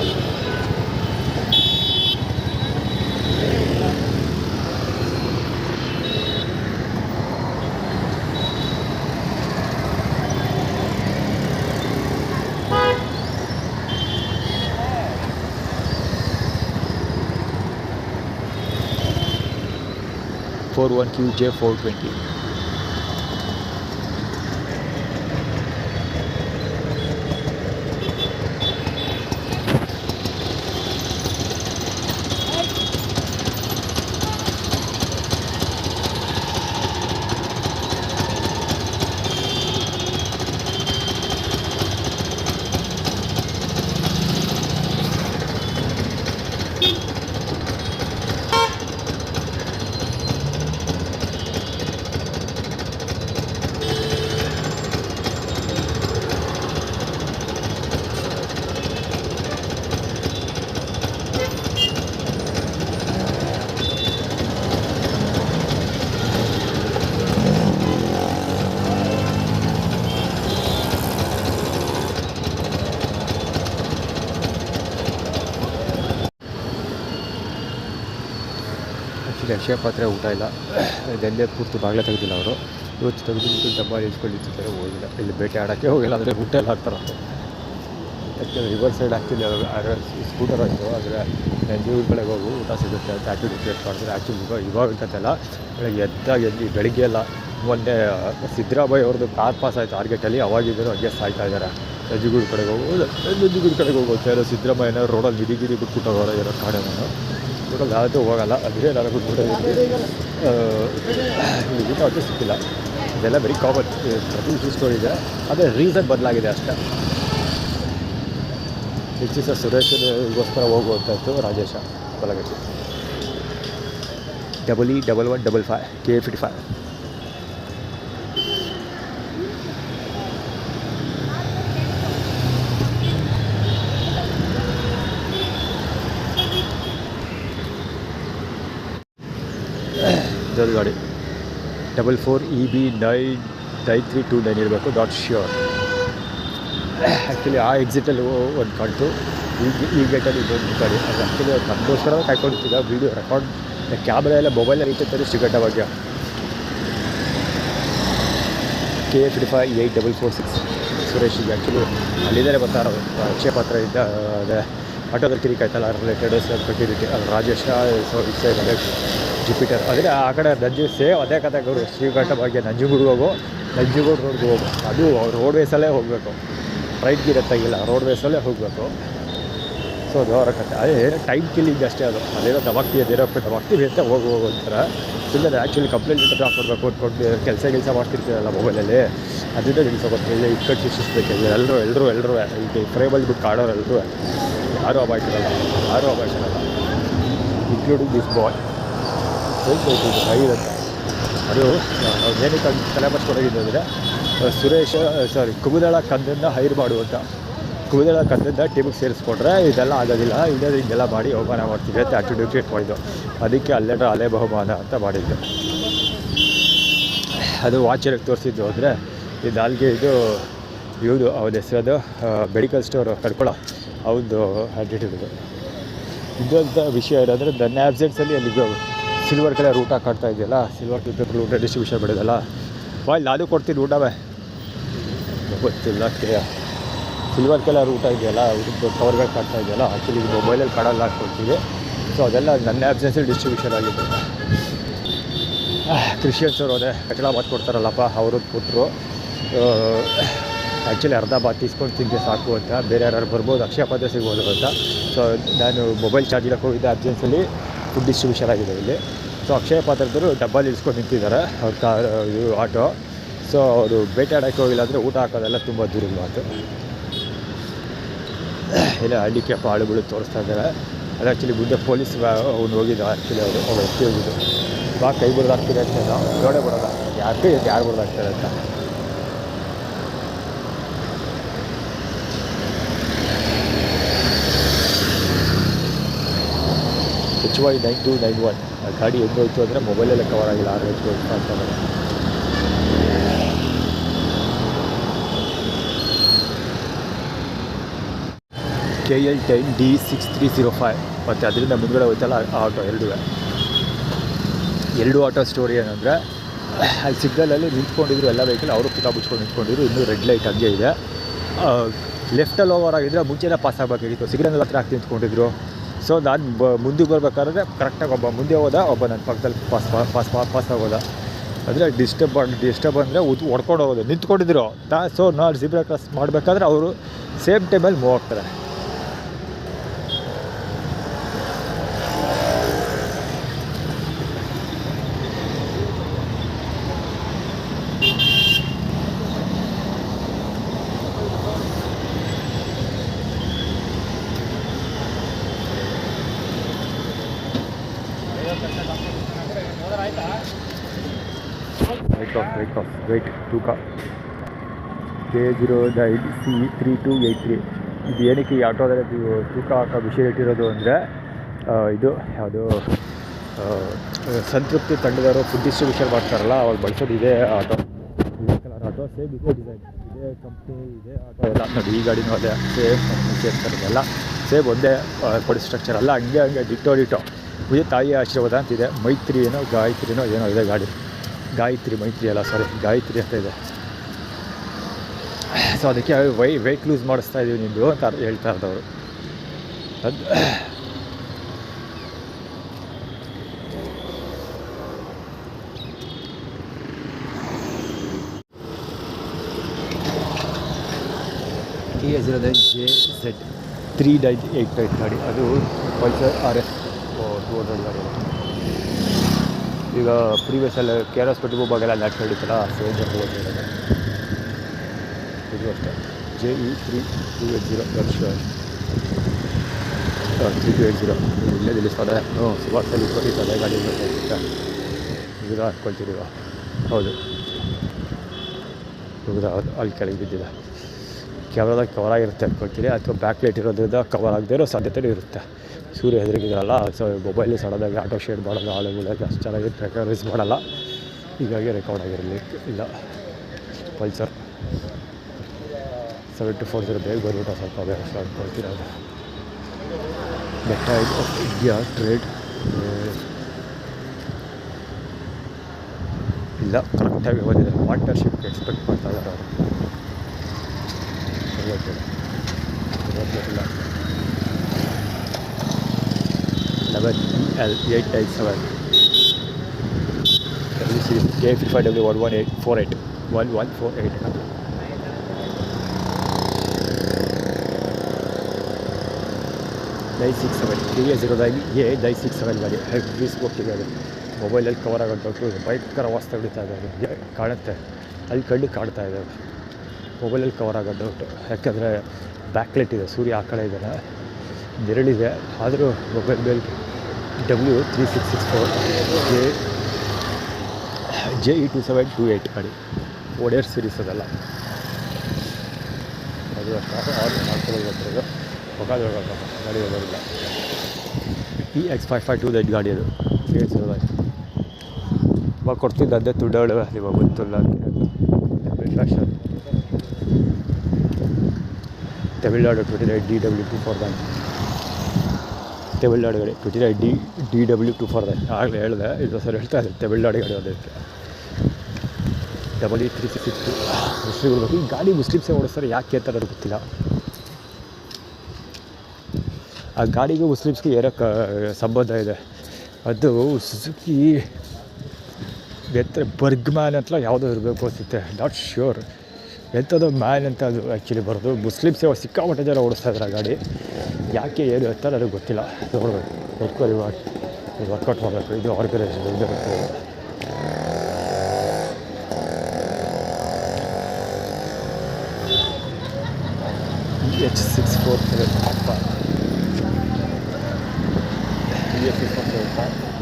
QJ420. ಅಕ್ಷಯ ಪಾತ್ರೆ ಊಟ ಇಲ್ಲ, ಇದೆಲ್ಲೇ ಪೂರ್ತಿ ಬಾಗಿಲ ತೆಗೆದಿಲ್ಲ ಅವರು. ಇವತ್ತು ತೆಗೆದು ಡಬ್ಬ ಇಳಿಸ್ಕೊಂಡಿರ್ತಾರೆ, ಹೋಗಿಲ್ಲ. ಇಲ್ಲಿ ಬೇಟೆ ಆಡೋಕ್ಕೆ ಹೋಗಿಲ್ಲ, ಅಂದರೆ ಊಟ ಎಲ್ಲ ಆಗ್ತಾರೆ. ಯಾಕೆಂದರೆ ರಿವರ್ ಸೈಡ್ ಆ್ಯಕ್ಚುಲಿ ಸ್ಕೂಟರ್ ಆಯಿತು, ಆದರೆ ಜೀವ ಕಡೆಗೆ ಹೋಗು ಊಟ ಸಿಗುತ್ತೆ ಅಂತ ಆ್ಯಕ್ಚುಲಿ ಕ್ರಿಯೇಟ್ ಮಾಡಿದ್ರೆ. ಆ್ಯಕ್ಚುಲಿ ಇವಾಗ ಕತೆಲ್ಲ ಬೆಳಗ್ಗೆ ಎದ್ದು ಬೆಳಿಗ್ಗೆ ಎಲ್ಲ ಮೊನ್ನೆ ಸಿದ್ದರಾಮಯ್ಯ ಅವ್ರದ್ದು ಕಾರ್ ಪಾಸ್ ಆಯಿತು ಟಾರ್ಗೆಟಲ್ಲಿ, ಅವಾಗಿದ್ದರು ಹಂಗೆ ಸಾಯ್ತಾ ಇದ್ದಾರೆ. ನಂಜನಗೂಡು ಕಡೆಗೆ ಹೋಗೋದು, ನಂಜನಗೂಡು ಕಡೆಗೆ ಹೋಗುತ್ತೆ. ಏನೋ ಸಿದ್ದರಾಮಯ್ಯನ ರೋಡಲ್ಲಿ ಗಿಡಿ ಬಿಟ್ಬಿಟ್ಟು ಹೋಗೋರು ಏನೋ ಕಾಡೆ. ನಾನು ಊಟಲ್ಲಿ ಯಾವತ್ತೂ ಹೋಗಲ್ಲ, ಅದೇ ನನಗೂ ಊಟ ಇಲ್ಲಿ ಊಟ ಅಂತೂ ಸಿಕ್ಕಿಲ್ಲ. ಇದೆಲ್ಲ ವೆರಿ ಕಾಮನ್, ಪ್ರತಿ ಸ್ಟೋರಿ ಇದೆ, ಅದೇ ರೀಸನ್ ಬದಲಾಗಿದೆ ಅಷ್ಟೇ. ಹೆಚ್ಚಿಸ ಸುರೇಶ್ಗೋಸ್ಕರ ಹೋಗುವಂಥದ್ದು ರಾಜೇಶ ಬಲಗಟ್ಟಿ. 1155 KA55. ಇದೊಂದು ಗಾಡಿ 44 EB99329 ಇರಬೇಕು, ನಾಟ್ ಶ್ಯೂರ್. ಆ್ಯಕ್ಚುಲಿ ಆ ಎಕ್ಸಿಟಲ್ಲಿ ಒಂದು ಕಾಣ್ತು, ಈ ಗೇಟಲ್ಲಿ ಇನ್ನೊಂದು ಗಾಡಿ. ಅದು ಆ್ಯಕ್ಚುಲಿ ನಮಗೋಸ್ಕರ ಕಾಯ್ಕೊಂಡಿರ್ತಿದ್ದ ವೀಡಿಯೋ ರೆಕಾರ್ಡ್, ಕ್ಯಾಮ್ರಾ ಎಲ್ಲ ಮೊಬೈಲಲ್ಲಿ ಇಟ್ಟಿರ್ತಾರೆ ಶ್ರೀಗಂಠ ಭಾಗ್ಯ. KA55 8446 ಸುರೇಶಿಗೆ. ಆ್ಯಕ್ಚುಲಿ ಅಲ್ಲಿದ್ದಾರೆ ಬರ್ತಾರೆ, ಅಕ್ಷಯ ಪಾತ್ರ ಇದ್ದ ಅದೇ ಆಟೋದಲ್ಲಿ ಕಿರಿಕಾಯ್ತಲ್ಲ ರಿಲೇಟೆಡ್ ಸೆಕ್ಯೂರಿಟಿ, ಅಲ್ಲಿ ರಾಜೇಶ ಅದೇ ಜುಪಿಟರ್. ಆದರೆ ಆ ಕಡೆ ಸೇಮ್ ಅದೇ ಕತೆ ಗೌರು. ಶ್ರೀಗಂಠ ಭಾಗ್ಯ ನಂಜನಗೂಡು ರೋಡ್ಗೆ ಹೋಗು, ಅದು ರೋಡ್ವೇಸಲ್ಲೇ ಹೋಗಬೇಕು, ರೈಟ್ಗೆ ಇರತ್ತಾಗಿಲ್ಲ, ರೋಡ್ವೇಸಲ್ಲೇ ಹೋಗಬೇಕು. ಸೊ ಅದು ಅವರ ಕತೆ. ಅದೇ ಟೈಮ್ ಕಿಲ್ಲಿಂಗ್ ಅಷ್ಟೇ ಅದು. ಅದೇನೋ ದವಾಕ್ತಿ ಅಂತ ಹೋಗು ಅಂತಾರೆ. ಸುಮ್ಮನೆ ಆ್ಯಕ್ಚುಲಿ ಕಂಪ್ಲೇಂಟ್ ಲೆಟರ್ ಹಾಕ್ಕೊಡ್ಬೇಕು ಅಂದ್ಕೊಂಡು ಕೆಲಸ ಮಾಡ್ತಿರ್ತೀರಲ್ಲ ಮೊಬೈಲಲ್ಲಿ, ಅದರಿಂದ ನಿಲ್ಸೋಗುತ್ತೆ. ಇಲ್ಲ ಇಕ್ಕಟ್ಟು ಶಿಕ್ಷಿಸ್ಬೇಕು ಎಲ್ಲರೂ ಈಗ ಫ್ರೇಮಲ್ಲಿ ಬಿಟ್ಟು ಕಾಡೋರು ಎಲ್ಲರೂ ಯಾರೂ ಅವಾಯ್ಡ್ ಇರಲ್ಲ, ಇನ್ಕ್ಲೂಡಿಂಗ್ ದಿಸ್ ಬಾಯ್. ಇರುತ್ತೆ ಅದು. ಏನಕ್ಕೆ ತಲೆ ಬರ್ಸ್ಕೊಡೋಗಿದ್ದು ಅಂದರೆ ಕುಬುದಳ ಕಂದನ್ನು ಹೈರ್ ಮಾಡುವಂಥ, ಕುಬುದಳ ಕಂದನ್ನು ಟೀಮಿಗೆ ಸೇರಿಸ್ಕೊಂಡ್ರೆ ಇದೆಲ್ಲ ಆಗೋದಿಲ್ಲ, ಇಲ್ಲದ್ರೆ ಹಿಂಗೆಲ್ಲ ಮಾಡಿ ಅವಮಾನ ಮಾಡ್ತೀವಿ ಅಂತ ಆ್ಯಕ್ಟಿವ್ ಕ್ರಿಯೇಟ್ ಮಾಡಿದ್ದು. ಅದಕ್ಕೆ ಅಲೆ ಬಹುಮಾನ ಅಂತ ಮಾಡಿದ್ದು. ಅದು ವಾಚರಿಗೆ ತೋರಿಸಿದ್ದು ಅಂದರೆ ಈ ನಾಲ್ಗೆ ಇವುದು ಅವನ ಹೆಸರದು ಮೆಡಿಕಲ್ ಸ್ಟೋರ್ ಕರ್ಕೊಳ್ಳೋ ಅವನು ಆ್ಯಟಿಟ್ಯೂಡ್. ಇದೊಂಥ ವಿಷಯ ಏನಂದರೆ ನನ್ನ ಆ್ಯಬ್ಸೆನ್ಸಲ್ಲಿ ಅಲ್ಲಿಗೆ ಸಿಲ್ವರ್ ಕಲರ್ ಊಟ ಕಾಡ್ತಾ ಇದೆಯಲ್ಲ, ಸಿಲ್ವರ್ ಪೇಪರ್ ಊಟ ಡಿಸ್ಟ್ರಿಬ್ಯೂಷನ್ ಬಿಡೋದಲ್ಲ, ನಾನು ಕೊಡ್ತೀನಿ ಊಟವೇ ಗೊತ್ತಿಲ್ಲ. ಸಿಲ್ವರ್ ಕಲರ್ ಊಟ ಇದೆಯಲ್ಲ, ಊಟದ ಕವರ್ಗಳು ಕಾಡ್ತಾ ಇದೆಯಲ್ಲ, ಆ್ಯಕ್ಚುಲಿ ಮೊಬೈಲಲ್ಲಿ ಕಾಡಲ್ಲಿ ಹಾಕ್ಕೊಡ್ತೀವಿ. ಸೊ ಅದೆಲ್ಲ ನನ್ನ ಆ್ಯಬ್ಸೆನ್ಸಲ್ಲಿ ಡಿಸ್ಟ್ರಿಬ್ಯೂಷನ್ ಆಗಿದ್ದು. ಕ್ರಿಶ್ಚಿಯನ್ಸ್ ಅವರು ಅದೇ ಕಚಡ ಮಾತು ಕೊಡ್ತಾರಲ್ಲಪ್ಪ, ಅವರು ಕೊಟ್ಟರು. ಆ್ಯಕ್ಚುಲಿ ಅರ್ಧ ಬಾತ್ ಇಸ್ಕೊಂಡು ತಿಂದೆ ಸಾಕು ಅಂತ, ಬೇರೆ ಯಾರು ಬರ್ಬೋದು, ಅಕ್ಷಯ ಪಾತ್ರೆ ಸಿಗ್ಬೋದು ಅಂತ. ಸೊ ನಾನು ಮೊಬೈಲ್ ಚಾರ್ಜ್ ಇಡಕ್ಕೆ ಹೋಗಿದ್ದೆ, ಅಬ್ಸೆನ್ಸಲ್ಲಿ ಫುಡ್ ಡಿಸ್ಟ್ರಿಬ್ಯೂಷನ್ ಆಗಿದೆ ಇಲ್ಲಿ. ಸೊ ಅಕ್ಷಯ ಪಾತ್ರದವರು ಡಬ್ಬಲ್ಲಿ ಇಳಿಸ್ಕೊಂಡು ನಿಂತಿದ್ದಾರೆ ಅವ್ರ ಆಟೋ. ಸೊ ಅವರು ಬೇಟೆ ಆಡೋಕ್ಕೆ ಹೋಗಿಲ್ಲ ಅಂದರೆ ಊಟ ಹಾಕೋದೆಲ್ಲ ತುಂಬ ದೂರದ ಮಾತು. ಇಲ್ಲ ಹಳ್ಳಿಕೆ ಆಳುಗಳು ತೋರಿಸ್ತಾ ಇದ್ದಾರೆ. ಅದು ಆ್ಯಕ್ಚುಲಿ ಮುಂದೆ ಪೊಲೀಸ್ ಅವ್ನು ಹೋಗಿದ್ದ, ಆ್ಯಕ್ಚುಲಿ ಅವ್ರು ಎತ್ತಿ ಹೋಗಿದ್ದು ಕೈ ಬಿಡೋದಾಗ್ತಿದೆ ಅಂತ ನಾವು ನೋಡೇ ಬಿಡೋದ, ಯಾರು ಬಿಡೋದಾಗ್ತಾರೆ ಅಂತ. HY9291 ಆ ಗಾಡಿ ಹೆಂಗೋಯ್ತು ಅಂದರೆ ಮೊಬೈಲಲ್ಲೇ ಕವರ್ ಆಗಿಲ್ಲ RH ಹೋಯ್ತು ಅಂತ KL10D6305 ಮತ್ತು ಅದರಿಂದ ಮುಂದ್ಗಡೆ ಹೋಯ್ತಲ್ಲ ಆ ಆಟೋ ಎರಡು ಆಟೋ ಸ್ಟೋರಿ ಏನಂದರೆ ಅಲ್ಲಿ ಸಿಗ್ನಲಲ್ಲಿ ನಿಂತ್ಕೊಂಡಿದ್ರು ಎಲ್ಲ ವೆಹಿಕಲ್ ಅವರು ಪಿಕಾ ಬಿಚ್ಕೊಂಡು ನಿಂತ್ಕೊಂಡಿದ್ರು, ಇನ್ನೂ ರೆಡ್ ಲೈಟ್ ಹಂಗೆ ಇದೆ. ಲೆಫ್ಟಲ್ಲಿ ಓವರ್ ಆಗಿದ್ದರೆ ಮುಂಚೆನೇ ಪಾಸ್ ಆಗಬೇಕಾಗಿತ್ತು, ಸಿಗ್ನಲ್ ಹತ್ರ ಹಾಕಿ ನಿಂತ್ಕೊಂಡಿದ್ರು. ಸೊ ನಾನು ಮುಂದಕ್ಕೆ ಬರಬೇಕಾದ್ರೆ ಕರೆಕ್ಟಾಗಿ ಒಬ್ಬ ಮುಂದೆ ಹೋದ, ಒಬ್ಬ ನನ್ನ ಪಕ್ಕದಲ್ಲಿ ಪಾಸ್ ಆಗೋದ. ಅಂದರೆ ಡಿಸ್ಟರ್ಬ್ ಅಂದರೆ ಹೊಡ್ಕೊಂಡು ಹೋಗೋದು, ನಿಂತ್ಕೊಂಡಿದ್ರು. ಸೊ ನಾನು ಝೀಬ್ರಾ ಕ್ರಾಸ್ ಮಾಡಬೇಕಾದ್ರೆ ಅವರು ಸೇಮ್ ಟೈಮಲ್ಲಿ ಮೂವ್ ಆಗ್ತಾರೆ. ವೆಯ್ಟ್ ತೂಕ K09C3283. ಇದು ಏನಕ್ಕೆ ಈ ಆಟೋದಲ್ಲಿ ತೂಕ ಹಾಕೋ ವಿಷಯ ಇಟ್ಟಿರೋದು ಅಂದರೆ ಇದು ಯಾವುದು ಸಂತೃಪ್ತಿ ತಂಡದವರು ಫುಡ್ ಡಿಸ್ಟ್ರಿಬ್ಯೂಷನ್ ಮಾಡ್ತಾರಲ್ಲ, ಅವ್ರು ಬಳಸೋದು ಇದೇ ಆಟೋ, ಇದೇ ಕಲರ್ ಆಟೋ, ಸೇಮ್ ಇದೇ ಡಿಸೈನ್, ಇದೇ ಕಂಪ್ನಿ, ಇದೇ ಆಟೋ ಎಲ್ಲ ನೋಡಿ. ಈ ಗಾಡಿನೂ ಅದೇ ಸೇಮ್ ಕಂಪ್ನಿ, ಸೇಮ್ ಥರದ್ದೆಲ್ಲ ಸೇಮ್ ಒಂದೇ ಬಾಡಿ ಸ್ಟ್ರಕ್ಚರ್ ಅಲ್ಲ, ಹಂಗೆ ಡಿಟೋ ಇದು ತಾಯಿ ಆಶೀರ್ವಾದ ಅಂತಿದೆ. ಗಾಯತ್ರಿನೋ ಏನೋ ಇದೆ ಗಾಡಿ, ಗಾಯತ್ರಿ ಅಂತ ಇದೆ. ಸೊ ಅದಕ್ಕೆ ವೆಯ್ಟ್ ಲೂಸ್ ಮಾಡಿಸ್ತಾ ಇದ್ದೀವಿ ನಿಮ್ಮದು ಅಂತ ಹೇಳ್ತಾ ಇದ್ದವರು. ಅದು KZ3988 ಗಾಡಿ, ಅದು ಪಲ್ಸರ್ RS 200 ಗಾಡಿ. ಈಗ ಪ್ರೀವಿಯಸ್ಸಲ್ಲಿ KRS ಪೆಟ್ರೋಲ್ ಬಾಗೆಲ್ಲ ಲ್ಯಾಕ್ ಹಿಡಿತಲ್ಲ, ಸೇಮ್ ಇದು ಅಷ್ಟೇ. JE3280 ವರ್ಷ 3280 ಇಲ್ಲೇ ನಿಲ್ಲಿಸ್ತದೆ. ಸುಮಾರಲ್ಲಿ ಇಪ್ಪತ್ತೈದು ಗಾಡಿ ಈಗ ಹಾಕ್ಕೊಳ್ತೀರಿ. ಹೌದು ಅಲ್ಲಿ ಕೆಳಗೆ ಬಿದ್ದಿದೆ. ಕ್ಯಾಮ್ರಾದಾಗ ಕವರ್ ಆಗಿರುತ್ತೆ ಅಂದ್ಕೊಳ್ತೀರಿ, ಅಥವಾ ಬ್ಯಾಕ್ ಲೈಟ್ ಇರೋದ್ರಿಂದ ಕವರ್ ಆಗದೇ ಇರೋ ಸಾಧ್ಯತೆ ಇರುತ್ತೆ. ಸೂರ್ಯ ಹೆದರಿಗಿದ್ರಲ್ಲ, ಸೊ ಮೊಬೈಲಿ ಸಡನ್ನಾಗಿ ಆಟೋ ಶೇಡ್ ಮಾಡೋದು, ಆಳುಗಳಿಗೆ ಅಷ್ಟು ಚೆನ್ನಾಗಿ ರೆಕಗ್ನೈಸ್ ಮಾಡಲ್ಲ, ಹೀಗಾಗಿ ರೆಕಾರ್ಡ್ ಆಗಿರಲಿ. ಇಲ್ಲ ಪಲ್ಸರ್ 7240 ಬೇಗ ಬರ್ಬಿಟ್ಟು ಸ್ವಲ್ಪ ಬೇರೆ ಅಂದ್ಕೊಳ್ತೀರ. ಅದು ಬೆಟ್ಟ ಆಫ್ ಇಂಡಿಯಾ ಟ್ರೇಡ್ ಇಲ್ಲ, ಕರೆಕ್ಟಾಗಿ ಬಂದಿದೆ. ಪಾರ್ಟ್ನರ್ಶಿಪ್ ಎಕ್ಸ್ಪೆಕ್ಟ್ ಮಾಡ್ತಾ ಇದ್ದಾರೆ ಅವರು. ಇಲ್ಲ 11EL897 K55W1148 967 KA09A967 ಗಾಡಿ ಹೆವಿ ಸ್ಕೋಪ್ ಇದೆ. ಅದು ಮೊಬೈಲಲ್ಲಿ ಕವರ್ ಆಗೋದು ಭಯಂಕರ ವಾಸ್ತ ಹೊಡಿತಾ ಇದೆ. ಅದು ಕಾಣುತ್ತೆ, ಅಲ್ಲಿ ಕಣ್ಣು ಕಾಣ್ತಾ ಇದೆ. ಮೊಬೈಲಲ್ಲಿ ಕವರ್ ಆಗೋದು ಡೌಟು, ಯಾಕೆಂದರೆ ಬ್ಯಾಕ್ ಲೈಟ್ ಇದೆ, ಸೂರ್ಯ ಆ ಕಡೆ ಇದ್ದಾನೆ, ನೆರಳಿದೆ. ಆದರೂ ಮೊಬೈಲ್ ಮೇಲೆ W3664 JE2728 ಗಾಡಿ, ಓಡೇರ್ ಸೀರೀಸ್ ಅದೆಲ್ಲ. ಅದು ಅಷ್ಟು ಮಾಡ್ಕೊಳ್ಳೋದು ಗಾಡಿ ಬರೋದಿಲ್ಲ. EX552 ಗಾಡಿ ಅದು ಇವಾಗ ಕೊಡ್ತಿದ್ದ ಅದೇ ತುಡಾಳು ಇವಾಗ ಗೊತ್ತಿಲ್ಲ. ಫ್ಯಾಷನ್ ತಮಿಳ್ನಾಡು 29DW249 ತಮಿಳ್ನಾಡು ಗಾಡಿ 29DW249 ಆಗಲೇ ಹೇಳಿದೆ, ಇದು ಸರ್ ಹೇಳ್ತಾ ಇದ್ದೆ ತಮಿಳ್ನಾಡು ಗಾಡಿ. ಅದಕ್ಕೆ WE362 ಮುಸ್ಲಿಮ್ಗಳು. ಈ ಗಾಡಿ ಮುಸ್ಲಿಮ್ಸೇ ಓಡಿಸ್ತಾರೆ, ಯಾಕೆ ಅಂತ ನನಗೆ ಗೊತ್ತಿಲ್ಲ. ಆ ಗಾಡಿಗೂ ಮುಸ್ಲಿಮ್ಸ್ಗೆ ಏನೋ ಸಂಬಂಧ ಇದೆ. ಅದು ಸುಜುಕಿ ಬರ್ಗ್ಮ್ಯಾನ್ ಅಂತ ಯಾವುದೋ ಇರಬೇಕು ಅನಿಸುತ್ತೆ, ನಾಟ್ ಶ್ಯೂರ್ ಎಂಥದ್ದು ಮ್ಯಾನ್ ಅಂತ ಅದು ಆ್ಯಕ್ಚುಲಿ ಬರೋದು. ಮುಸ್ಲಿಮ್ಸೇ ಸಿಕ್ಕಾಪಟ್ಟೆ ಜನ ಓಡಿಸ್ತಾ ಇದ್ದಾರೆ ಆ ಗಾಡಿ, ಯಾಕೆ ಏನು ಅಂತ ನನಗೆ ಗೊತ್ತಿಲ್ಲ. ನೋಡಬೇಕು, ಎನ್ಕ್ವೈರಿ ಮಾಡಿ ವರ್ಕೌಟ್ ಮಾಡಬೇಕು. ಇದು ಆರ್ಗನೈಸೇಷನ್ ಇದು EH647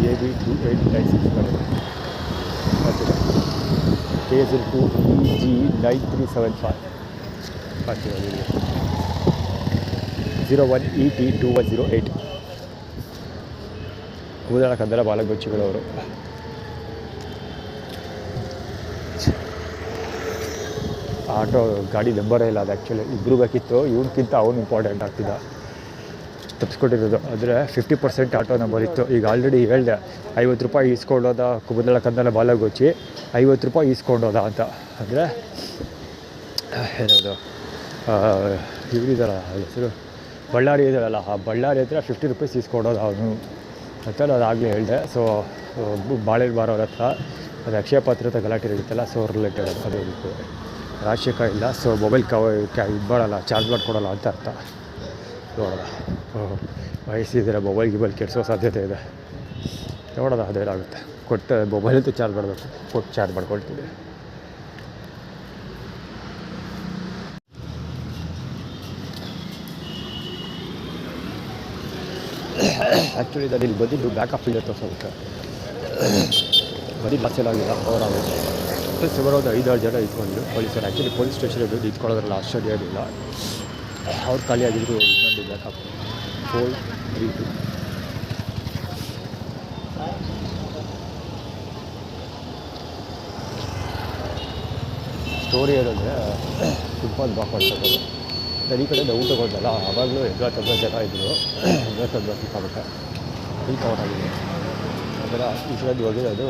AB2896 KZ2EG9375 01ET2108 ಕೂದಲ ಕದ್ದಲ ಬಾಲಗೊಚ್ಚಿಗಳವರು. ಆಟೋ ಗಾಡಿ ನಂಬರೇ ಇಲ್ಲ. ಅದು ಆ್ಯಕ್ಚುಲಿ ಇಬ್ಬರು ಬೇಕಿತ್ತು, ಇವನಿಗಿಂತ ಅವನು ಇಂಪಾರ್ಟೆಂಟ್ ಆಗ್ತಿದ್ದ, ತಪ್ಪಿಸ್ಕೊಟ್ಟಿರೋದು. ಆದರೆ 50% ಆಟೋ ನಂಬರ್ ಇತ್ತು. ಈಗ ಆಲ್ರೆಡಿ ಹೇಳಿದೆ, 50 ರೂಪಾಯಿ ಈಸ್ಕೊಂಡೋದ ಕೂದಲ ಕದ್ದಲ ಬಾಲಗೊಚ್ಚಿ, 50 ರೂಪಾಯಿ ಈಸ್ಕೊಂಡೋದ ಅಂತ. ಅಂದರೆ ಏನದು ಇವರಿದಾರ ಹೆಸರು ಬಳ್ಳಾರಿ ಇದ್ದಾರಲ್ಲ, ಆ ಬಳ್ಳಾರಿ ಹತ್ರ 50 ರೂಪೀಸ್ ಈಸ್ಕೊಡೋದು ಅವನು ಅಂತ ಅದಾಗಲೇ ಹೇಳಿದೆ. ಸೊ ಬಾಳೆಲ್ ಬಾರೋರ ಹತ್ರ ಅದು ಅಕ್ಷಯ ಪಾತ್ರದ ಗಲಾಟೆ ಇರುತ್ತಲ್ಲ, ಸೊ ರಿಲೇಟೆಡ್ ಅದು ರಾಜಶೇಖರ ಇಲ್ಲ. ಸೊ ಮೊಬೈಲ್ ಇದು ಮಾಡೋಲ್ಲ, ಚಾರ್ಜ್ ಮಾಡಿಕೊಡೋಲ್ಲ ಅಂತ ಅರ್ಥ. ನೋಡೋಣ, ವಯಸ್ಸಿದ್ರೆ ಮೊಬೈಲ್ ಕೆಡಿಸೋ ಸಾಧ್ಯತೆ ಇದೆ. ನೋಡೋಣ ಅದೇನಾಗುತ್ತೆ. ಕೊಟ್ಟು ಮೊಬೈಲಂತೂ ಚಾರ್ಜ್ ಮಾಡಬೇಕು, ಕೊಟ್ಟು ಚಾರ್ಜ್ ಮಾಡ್ಕೊಳ್ತೀವಿ. ಆ್ಯಕ್ಚುಲಿ ನಾನು ಇಲ್ಲಿ ಬಂದಿದ್ದು ಬ್ಯಾಕಪ್ ಇಲ್ಲ ತೋರಿಸೋದಕ್ಕೆ. ಬರೀ ಬಸ್ ಎಲ್ಲ ಆಗಿಲ್ಲ, ಅವರಾಗ ಸುಮಾರು ಒಂದು 5-6 ಜನ ಇಟ್ಕೊಂಡಿದ್ರು ಪೊಲೀಸರು. ಆ್ಯಕ್ಚುಲಿ ಪೊಲೀಸ್ ಸ್ಟೇಷನ್ ಇಟ್ಕೊಳ್ಳೋದ್ರಲ್ಲ ಆಶ್ಚರ್ಯ ಏನಿಲ್ಲ. ಅವ್ರು ಖಾಲಿಯಾಗಿದ್ರು. ಇನ್ನೊಂದು ಬ್ಯಾಕಪ್ 432 ಸ್ಟೋರಿ ಏನಂದರೆ ಫುಟ್ಬಾಲ್ ಬಾಕ್ ಮಾಡ್ತಾರೆ. ಈ ಕಡೆ ಊಟ ಹೋದಲ್ಲ, ಆವಾಗಲೂ 80 ಜನ ಇದ್ದರು. 80 ಸಿಕ್ಕಾಬಿಟ್ಟೆ ಇಲ್ಲಿ ಕವರ್ ಆಗಿದೆ. ಆ ಥರ ಈ ಕಡೆ ಹೋಗಿರೋದು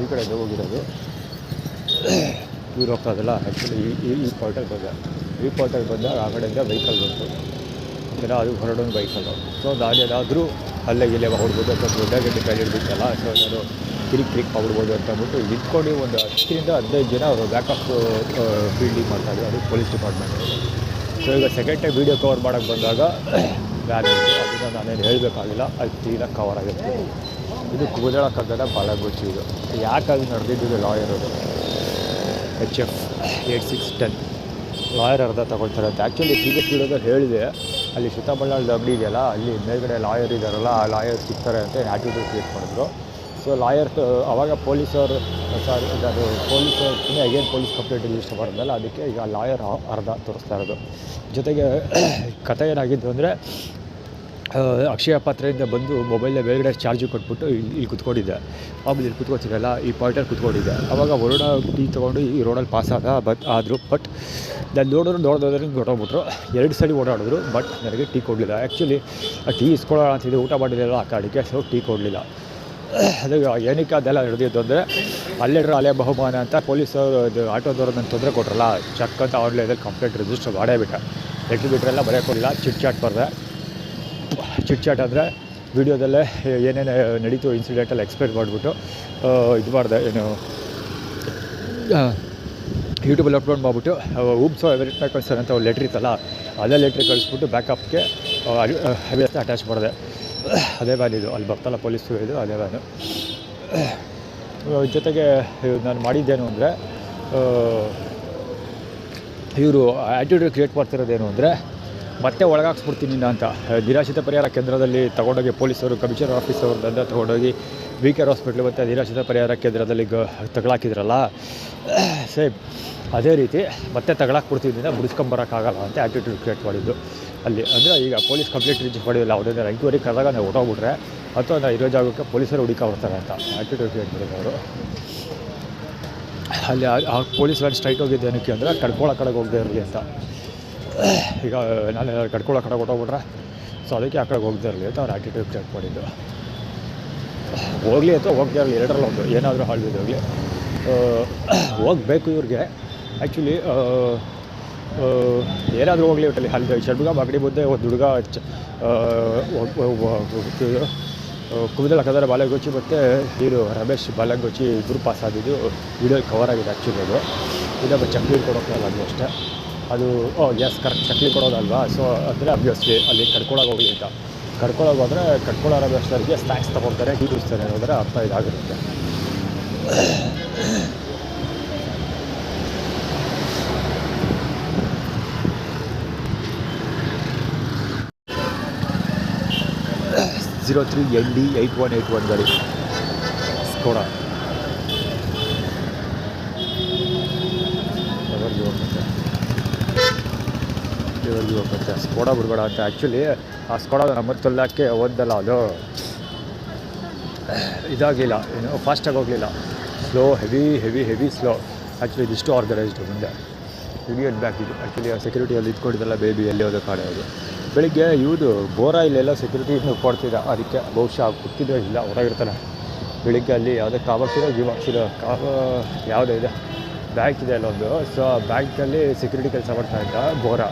ಈ ಕಡೆಯಿಂದ ಹೋಗಿರೋದು ಇವ್ರು ಹೋಗ್ತಾಯಿದ್ದಲ್ಲ. ಆ್ಯಕ್ಚುಲಿ ಈ ಪಾರ್ಟಲ್ಲಿ ಬಂದೆ. ಈ ಪಾರ್ಟಲ್ಲಿ ಬಂದಾಗ ಆ ಕಡೆಯಿಂದ ವೆಹಿಕಲ್ ಬಂತು. ಅಂದರೆ ಅದು ಹೊರಡೋದು ಬೈಕಲ್ಲು. ಸೊ ನಾನೇನಾದರೂ ಅಲ್ಲೇ ಇಲ್ಲೇ ಹೊಡ್ಬೋದು ಅಥವಾ ದೊಡ್ಡ ಗಡ್ಡೆ ಕೈ ಹಿಡ್ಬಿಟ್ಟಲ್ಲ. ಸೊ ನಾನು ಕಿರಿಕ್ ಮಾಡ್ಬಿಡ್ಬೋದು ಅಂತ ಅಂದ್ಬಿಟ್ಟು ನಿಂತ್ಕೊಂಡು ಒಂದು 10-15 ಜನ ಅವರು ಬ್ಯಾಕಪ್ ಫೀಲ್ಡಿಂಗ್ ಮಾಡ್ತಾಯಿದ್ರು. ಅದು ಪೊಲೀಸ್ ಡಿಪಾರ್ಟ್ಮೆಂಟ್. ಸೊ ಈಗ ಸೆಕೆಂಡ್ ಟೈಮ್ ವೀಡಿಯೋ ಕವರ್ ಮಾಡೋಕ್ಕೆ ಬಂದಾಗ ವ್ಯಾನ್ ಇತ್ತು, ಅದನ್ನು ನಾನೇನು ಹೇಳಬೇಕಾಗಿಲ್ಲ, ಅದು ಕ್ಲೀನಾಗಿ ಕವರ್ ಆಗಿತ್ತು. ಇದು ಕೂದಲ ಕದ್ದಲ ಬಾಲಗೊಚ್ಚಿ. ಇದು ಯಾಕಾಗಿ ನಡೆದಿದ್ದು ಲಾಯರದು HF 8610 ಲಾಯರ್ ಅರ್ಧ ತೊಗೊಳ್ತಾರೆ ಅಂತ. ಆ್ಯಕ್ಚುಲಿ ಪ್ರೀವಿಯಸ್ ವೀಡಿಯೋದಲ್ಲಿ ಹೇಳಿದೆ, ಅಲ್ಲಿ ಸುತ್ತಬಳ್ಳಾಳದ ಅಂಗಡಿ ಇದೆಯಲ್ಲ, ಅಲ್ಲಿ ಮೇಲ್ಗಡೆ ಲಾಯರ್ ಇದ್ದಾರಲ್ಲ, ಆ ಲಾಯರ್ ಸಿಗ್ತಾರೆ ಅಂತ ಆ್ಯಟಿಟ್ಯೂಡ್ ಕ್ರಿಯೇಟ್ ಮಾಡಿದ್ರು. ಸೊ ಲಾಯರ್ಸ್ ಆವಾಗ ಪೊಲೀಸರು ಅದು ಪೊಲೀಸರು ಅಗೇನ್ ಪೊಲೀಸ್ ಕಂಪ್ಲೇಂಟ್ ರಿಜಿಸ್ಟರ್ ಮಾಡಿದ್ಮೇಲೆ ಅದಕ್ಕೆ ಈಗ ಲಾಯರ್ ಅರ್ಧ ತೋರಿಸ್ತಾ ಇರೋದು. ಜೊತೆಗೆ ಕಥೆ ಏನಾಗಿದ್ದು ಅಂದರೆ, ಅಕ್ಷಯ ಪಾತ್ರೆಯಿಂದ ಬಂದು ಮೊಬೈಲ್ನ ಮೇಲ್ಗಡೆ ಚಾರ್ಜು ಕೊಟ್ಬಿಟ್ಟು ಇಲ್ಲಿ ಕುತ್ಕೊಂಡಿದ್ದೆ. ಆಮೇಲೆ ಇಲ್ಲಿ ಕುತ್ಕೊತಿರಲ್ಲ, ಈ ಪಾಯಿಂಟಲ್ಲಿ ಕುತ್ಕೊಂಡಿದ್ದೆ. ಆವಾಗ ಹೊರಡ ಟೀ ತೊಗೊಂಡು ಈ ರೋಡಲ್ಲಿ ಪಾಸ್ ಆದರು. ಬಟ್ ನಾನು ನೋಡಿದ್ರೆ ಹೊರಟೋಗ್ಬಿಟ್ರು. 2 ಸಲ ಓಡಾಡಿದ್ರು, ಬಟ್ ನನಗೆ ಟೀ ಕೊಡಲಿಲ್ಲ. ಆ್ಯಕ್ಚುಲಿ ಆ ಟೀ ಇಸ್ಕೊಳ್ಳೋಣ ಅಂತಿದ್ದು, ಊಟ ಮಾಡಿರಲಿಲ್ಲ ಆ ಕಾಡಿಗೆ, ಸೊ ಟೀ ಕೊಡಲಿಲ್ಲ. ಅದು ಏನಕ್ಕೆ ಅದೆಲ್ಲ ನಡೆದಿದ್ದು ಅಂದರೆ, ಅಲ್ಲೇಡ್ರ ಅಲ್ಲೇ ಬಹುಮಾನ ಅಂತ ಪೊಲೀಸರು ಅದು ಆಟೋದವ್ರು ನನ್ನ ತೊಂದರೆ ಕೊಟ್ರಲ್ಲ, ಚಕ್ ಅಂತ ಆನ್ಲೈನಲ್ಲಿ ಕಂಪ್ಲೇಂಟ್ ರಿಜಿಸ್ಟರ್ ಮಾಡೇ ಬಿಟ್ಟೆ. ಲೆಟ್ರ್ ಬಿಟ್ಟರೆಲ್ಲ ಬರೆಯೋಕ್ಕೋಗಿಲ್ಲ. ಚಿಟ್ ಚಾಟ್ ಅಂದರೆ ವೀಡಿಯೋದಲ್ಲೇ ಏನೇನು ನಡೀತು ಇನ್ಸಿಡೆಂಟಲ್ಲಿ ಎಕ್ಸ್ಪ್ಲೇನ್ ಮಾಡಿಬಿಟ್ಟು ಇದು ಮಾಡಿದೆ. ಏನು ಯೂಟ್ಯೂಬಲ್ಲಿ ಅಪ್ಲೋಡ್ ಮಾಡಿಬಿಟ್ಟು ಊಬ್ಸೋ ವೆರಿಫೈ ಕಳ್ಸೋಣ ಅಂತ ಒಂದು ಲೆಟ್ರ್ ಇತ್ತಲ್ಲ, ಅದೇ ಲೆಟ್ರ್ ಕಳಿಸ್ಬಿಟ್ಟು ಬ್ಯಾಕಪ್ಗೆ ಹವ್ಯಾಸ ಅಟ್ಯಾಚ್ ಮಾಡಿದೆ. ಅದೇ ವ್ಯಾನ್ ಇದು, ಅಲ್ಲಿ ಬರ್ತಲ್ಲ ಪೊಲೀಸರು, ಇದು ಅದೇ ವ್ಯಾನು. ಜೊತೆಗೆ ನಾನು ಮಾಡಿದ್ದೇನು ಅಂದರೆ, ಇವರು ಆ್ಯಟಿಟ್ಯೂಡ್ ಕ್ರಿಯೇಟ್ ಮಾಡ್ತಿರೋದೇನು ಅಂದರೆ, ಮತ್ತೆ ಒಳಗಾಕ್ಸ್ಬಿಡ್ತೀನಿ ಅಂತ. ನಿರಾಶ್ರಿತ ಪರಿಹಾರ ಕೇಂದ್ರದಲ್ಲಿ ತೊಗೊಂಡೋಗಿ ಪೊಲೀಸರು ಕಮಿಷನರ್ ಆಫೀಸ್ ಅವ್ರದ್ದೆಲ್ಲ ತೊಗೊಂಡೋಗಿ VKR ಹಾಸ್ಪಿಟ್ಲು ಮತ್ತು ನಿರಾಶ್ರಿತ ಪರಿಹಾರ ಕೇಂದ್ರದಲ್ಲಿ ತಗೊಳಾಕಿದ್ರಲ್ಲ, ಸೇಮ್ ಅದೇ ರೀತಿ ಮತ್ತೆ ತಗೊಳಾಕ್ಬಿಡ್ತಿದ್ದಿಂದ ಬಿಡಿಸ್ಕೊಂಬರೋಕ್ಕಾಗಲ್ಲ ಅಂತ ಆ್ಯಟಿಟ್ಯೂಡ್ ಕ್ರಿಯೇಟ್ ಮಾಡಿದ್ದು ಅಲ್ಲಿ. ಅಂದರೆ ಈಗ ಪೊಲೀಸ್ ಕಂಪ್ಲೇಂಟ್ ರಿಜಿಸ್ಟರ್ ಮಾಡಿಲ್ಲ, ಯಾವುದೇ ಎಂಕ್ವೈರಿ ಕರೆದಾಗ ನಾವು ಹೊಟ್ಟೋಗ್ಬಿಟ್ರೆ ಅಥವಾ ನಾವು ಇರೋ ಜಾಗಕ್ಕೆ ಪೊಲೀಸರು ಹುಡುಕಾಡ್ತಾರೆ ಅಂತ ಆ್ಯಟಿಟ್ಯೂಡ್ ಕ್ರಿಯೇಟ್ ಮಾಡಿದ್ರು. ಅಲ್ಲಿ ಆ ಪೊಲೀಸ್ ವ್ಯಾನ್ ಸ್ಟ್ರೈಟ್ ಹೋಗಿದ್ದು ಏನಕ್ಕೆ ಅಂದರೆ, ಕಡ್ಕೊಳ್ಳೋ ಕಡೆಗೆ ಹೋಗದೆ ಇರಲಿ ಅಂತ. ಈಗ ನಾನು ಕಡ್ಕೊಳ್ಳೋ ಕಡೆ ಹೊಟ್ಟೋಗ್ಬಿಟ್ರೆ, ಸೊ ಅದಕ್ಕೆ ಆ ಕಡೆಗೆ ಹೋಗದೆ ಇರಲಿ ಅಂತ ಅವ್ರು ಆ್ಯಟಿಟ್ಯೂಡ್ ಕ್ರಿಯೇಟ್ ಮಾಡಿದ್ದು. ಹೋಗಲಿ ಅಥವಾ ಹೋಗದೆ ಇರಲಿ, ಎರಡರಲ್ಲಿ ಒಂದು ಏನಾದರೂ ಹಾಳ್ಬಿದ್ದೋಗಲಿ, ಹೋಗಬೇಕು ಇವ್ರಿಗೆ. ಆ್ಯಕ್ಚುಲಿ ಏನಾದರೂ ಹೋಗಲಿ ಒಟ್ಟಲ್ಲಿ ಅಲ್ಲಿ ಷಡ್ಗ ಬಾಗಡಿ ಮುದ್ದೆ ಒಂದು ಹುಡುಗ ಕೂದಲ ಕದರ ಬಾಲಗೊಚ್ಚಿ ಮತ್ತು ಇವರು ರಮೇಶ್ ಬಾಲಗೊಚ್ಚಿ ಇಬ್ಬರು ಪಾಸ್ ಆಗಿದ್ದು ವೀಡಿಯೋ ಕವರ್ ಆಗಿದೆ. ಆ್ಯಕ್ಚುಲಿ ಅದು ಇದೊಬ್ಬ ಚಕ್ಲಿ ಕೊಡೋಕ್ಕಲ್ಲ, ಅದು ಅಷ್ಟೇ. ಅದು ಎಸ್ ಕರೆಕ್ಟ್ ಚಕ್ಲಿ ಕೊಡೋದಲ್ವಾ. ಸೊ ಅಂದರೆ ಅಬ್ವಿಯಸ್ಲಿ ಅಲ್ಲಿ ಕಡ್ಕೊಳಗೆ ಹೋಗಲಿ ಅಂತ. ಕಡ್ಕೊಳಗೆ ಹೋದರೆ ಕಡ್ಕೊಳ್ಳೋ ರಮೇಶ್ವರಿಗೆ ಸ್ನ್ಯಾಕ್ಸ್ ತೊಗೊಳ್ತಾರೆ, ಟೀ ಕುಡಿಸ್ತಾರೆ ಅನ್ನೋದ್ರೆ ಅರ್ಥ ಇದಾಗಿರುತ್ತೆ.03 ND 8181 ಗಾಡಿ ಸ್ಕೋಡಾ. ಇಲ್ಲಿವರೆಗೂ ಹೋಗುತ್ತೆ ಸ್ಕೋಡ ಬಿಡಬೇಡ ಅಂತ. ಆ್ಯಕ್ಚುಲಿ ಆ ಸ್ಕೋಡ ನಂಬರ್ ತೊಲ್ಲಕ್ಕೆ ಓದ್ದಲ್ಲ, ಅದು ಇದಾಗಲಿಲ್ಲ, ಏನು ಫಾಸ್ಟಾಗಿ ಹೋಗಲಿಲ್ಲ, ಸ್ಲೋ ಹೆವಿ ಸ್ಲೋ. ಆ್ಯಕ್ಚುಲಿ ಇದಿಷ್ಟು ಆರ್ಗನೈಸ್ಡು ಮುಂದೆ ಇಡಿಯಟ್ ಬ್ಯಾಕ್ ಇದು. ಆ್ಯಕ್ಚುಲಿ ಆ ಸೆಕ್ಯೂರಿಟಿಯಲ್ಲಿ ಇದ್ಕೊಂಡಿದ್ದಲ್ಲ ಬೇಬಿ ಎಲ್ಲಿ ಹೋದ ಕಾಡೆ ಅದು. ಬೆಳಿಗ್ಗೆ ಇವುದು ಬೋರಾ ಇಲ್ಲೆಲ್ಲ ಸೆಕ್ಯೂರಿಟಿ ಕೊಡ್ತಿದ್ದ, ಅದಕ್ಕೆ ಬಹುಶಃ ಗೊತ್ತಿದ್ರೆ ಇಲ್ಲ ಹೊರಗಿರ್ತಾನೆ. ಬೆಳಿಗ್ಗೆ ಅಲ್ಲಿ ಯಾವುದೇ ಕಾಬಾಕ್ಸಿರೋ ಯಾವುದೇ ಇದೆ ಬ್ಯಾಂಕ್ ಇದೆ ಅಲ್ಲೊಂದು. ಸೊ ಆ ಬ್ಯಾಂಕಲ್ಲಿ ಸೆಕ್ಯೂರಿಟಿ ಕೆಲಸ ಮಾಡ್ತಾಯಿದ್ದ ಬೋರಾ,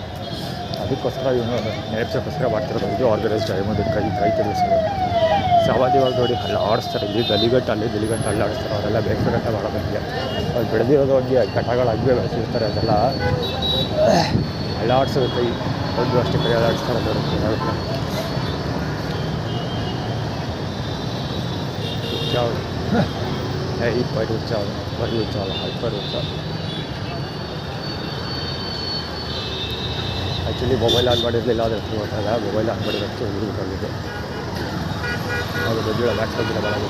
ಅದಕ್ಕೋಸ್ಕರ ಇವನು ನೆನಪಿಸೋಕ್ಕೋಸ್ಕರ ಮಾಡ್ತಿರೋದು. ಇದು ಆರ್ಗನೈಸ್ಡ್ ಮುಂದೆ ಕೈ ತಿಳಿಸೋದು. ಸಾಮಾನ್ಯವಾಗಿ ನೋಡಿ ಅಲ್ಲಿ ಆಡಿಸ್ತಾರೆ, ಇಲ್ಲಿ ಗಲಿಗಟ್ಟು ಅಲ್ಲಿ ಆಡಿಸ್ತಾರೆ. ಅವರೆಲ್ಲ ಬೇಕಾಗಂತ ಮಾಡೋದಂಗೆ ಅವ್ರು ಬೆಳೆದಿರೋದು ಹಂಗೆ ಘಟಗಳು ಹಂಗೆ ಬೆಳೆಸಿರ್ತಾರೆ. ಅದೆಲ್ಲ ಎಲ್ಲ ಆಡಿಸೋದು ಕೈ ಒಂದು ಅಷ್ಟೇ ಕೈ ಆಡಿಸ್ತಾರೆ. ಆ್ಯಕ್ಚುಲಿ ಮೊಬೈಲ್ ಆನ್ ಮಾಡಿರಲಿಲ್ಲ, ಆದರೆ ಗೊತ್ತಾಗ ಮೊಬೈಲ್ ಆನ್ ಮಾಡಿರೋಕ್ಕೆ ಹುಡುಗಬೇಕಾಗಿದೆ. ಅದು ಬಜ್ಜಿಳ ಮ್ಯಾಕ್ಸ್ ಬಗ್ಗೆ ಬರೋದು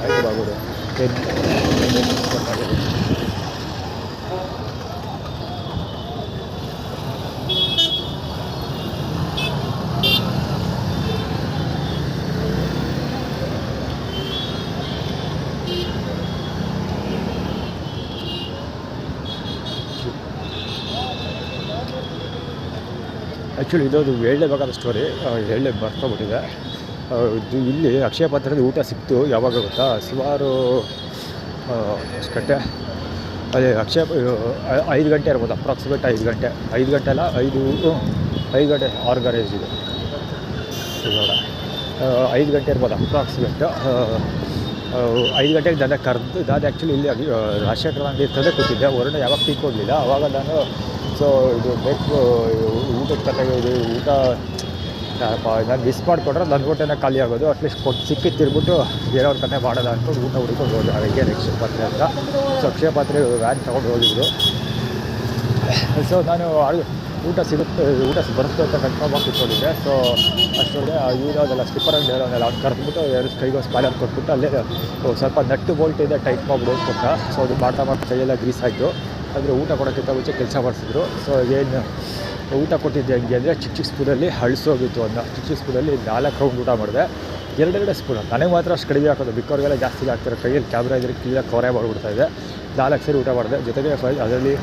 ಆಯಿತು ಬಾಗೋದು ಆ್ಯಕ್ಚುಲಿ ಇದೊಂದು ಹೇಳಲೇಬೇಕಾದ ಸ್ಟೋರಿ, ಹೇಳಲೇ ಬರ್ಕೊಬಿಟ್ಟಿದೆ. ಇಲ್ಲಿ ಅಕ್ಷಯ ಪಾತ್ರದ ಊಟ ಸಿಕ್ತು ಯಾವಾಗ ಗೊತ್ತಾ, ಸುಮಾರು ಎಷ್ಟು ಗಂಟೆ ಅದೇ ಅಕ್ಷಯ 5 ಗಂಟೆ ಇರ್ಬೋದು, ಅಪ್ರಾಕ್ಸಿಮೇಟ್ 5 ಗಂಟೆ ಅಲ್ಲ 5 ಗಂಟೆ ಆರ್ಗನೈಸ್ ಇದೆ ಇವಾಗ. 5 ಗಂಟೆ ಇರ್ಬೋದು ಅಪ್ರಾಕ್ಸಿಮೇಟ್. 5 ಗಂಟೆಗೆ ದಾದ ಕರೆದು ಆ್ಯಕ್ಚುಲಿ ಇಲ್ಲಿ ರಾಜಶೇಖರ ಅಂಗಡಿ ಇರ್ತದೆ ಕೂತಿದ್ದೆ. ಹೊರಗಡೆ ಯಾವಾಗ ಟೀಕ್ ಹೋಗಲಿಲ್ಲ ಆವಾಗ ನಾನು. ಸೊ ಇದು ಬೇಕು ಊಟದ ಕತೆಗೆ ಇದು ಊಟ ನಾನು ಮಿಸ್ ಮಾಡಿಕೊಂಡ್ರೆ ನನ್ನ ಊಟನೇ ಖಾಲಿ ಆಗೋದು. ಅಟ್ಲೀಸ್ಟ್ ಸಿಕ್ಕಿದ್ದು ತಿರ್ಬಿಟ್ಟು ಬೇರೆಯವ್ರ ಕತೆ ಮಾಡೋದ ಅಂದ್ಕೊಂಡು ಊಟ ಹುಡ್ಕೊಂಡು ಹೋಗಿ ಹಾಗೆ ಅಕ್ಷಯ ಪಾತ್ರೆ ಅಂತ. ಸೊ ಅಕ್ಷಯ ಪಾತ್ರೆ ವ್ಯಾನ್ ತೊಗೊಂಡು ಹೋಗಿದ್ರು. ಸೊ ನಾನು ಊಟ ಬರುತ್ತೆ ಅಂತ ಕನ್ಫರ್ಮ್ ಆಗಿ ಕೂತ್ಕೊಂಡಿದ್ದೆ. ಸೊ ಅಷ್ಟೊಳಗೆ ಇವ್ರದೆಲ್ಲ ಸ್ಲಿಪ್ಪರ್ ಅಂಗಡಿ ಹೇಳೋನೆಲ್ಲ ಅವ್ನು ಕರೆದ್ಬಿಟ್ಟು 2 ಕೈಗೂ ಸ್ಪಾಲರ್ ಕೊಟ್ಬಿಟ್ಟು ಅಲ್ಲೇ ಸ್ವಲ್ಪ ನಟ್ಟು ಬೋಲ್ಟ್ ಇದೆ ಟೈಟ್ ಮಾಡಿಬಿಡು ಅಂತ ಕೊಟ್ಟ. ಸೊ ಅದು ಮಾಡ್ತಾ ಕೈಯೆಲ್ಲ ಗ್ರೀಸ್ ಆಯಿತು. ಅಂದರೆ ಊಟ ಕೊಡೋಕ್ಕಿಂತ ಮುಂಚೆ ಕೆಲಸ ಮಾಡಿಸಿದ್ರು. ಸೊ ಏನು ಊಟ ಕೊಟ್ಟಿದ್ದೆ ಹೆಂಗೆ ಅಂದರೆ ಚಿಕ್ಕ ಸ್ಪೂನಲ್ಲಿ ಹಳಿಸೋಗಿತ್ತು. ಅದನ್ನ ಚಿಕ್ಕ ಸ್ಪೂನಲ್ಲಿ 4 ರೌಂಡ್ ಊಟ ಮಾಡಿದೆ. 2 ಸ್ಪೂನ್ ನನಗೆ ಮಾತ್ರ ಅಷ್ಟು ಕಡಿಮೆ ಹಾಕೋದು, ಬಿಕ್ಕವ್ರಿಗೆಲ್ಲ ಜಾಸ್ತಿ ಆಗ್ತಾರೆ. ಕೈಯಲ್ಲಿ ಕ್ಯಾಮ್ರಾ ಇದ್ರೆ ಕ್ಲೀನಾಗಿ ಕವರೇ ಮಾಡಿಬಿಡ್ತಾಯಿದೆ. 4 ಸರಿ ಊಟ ಮಾಡಿದೆ. ಜೊತೆಗೆ ಅದರಲ್ಲಿ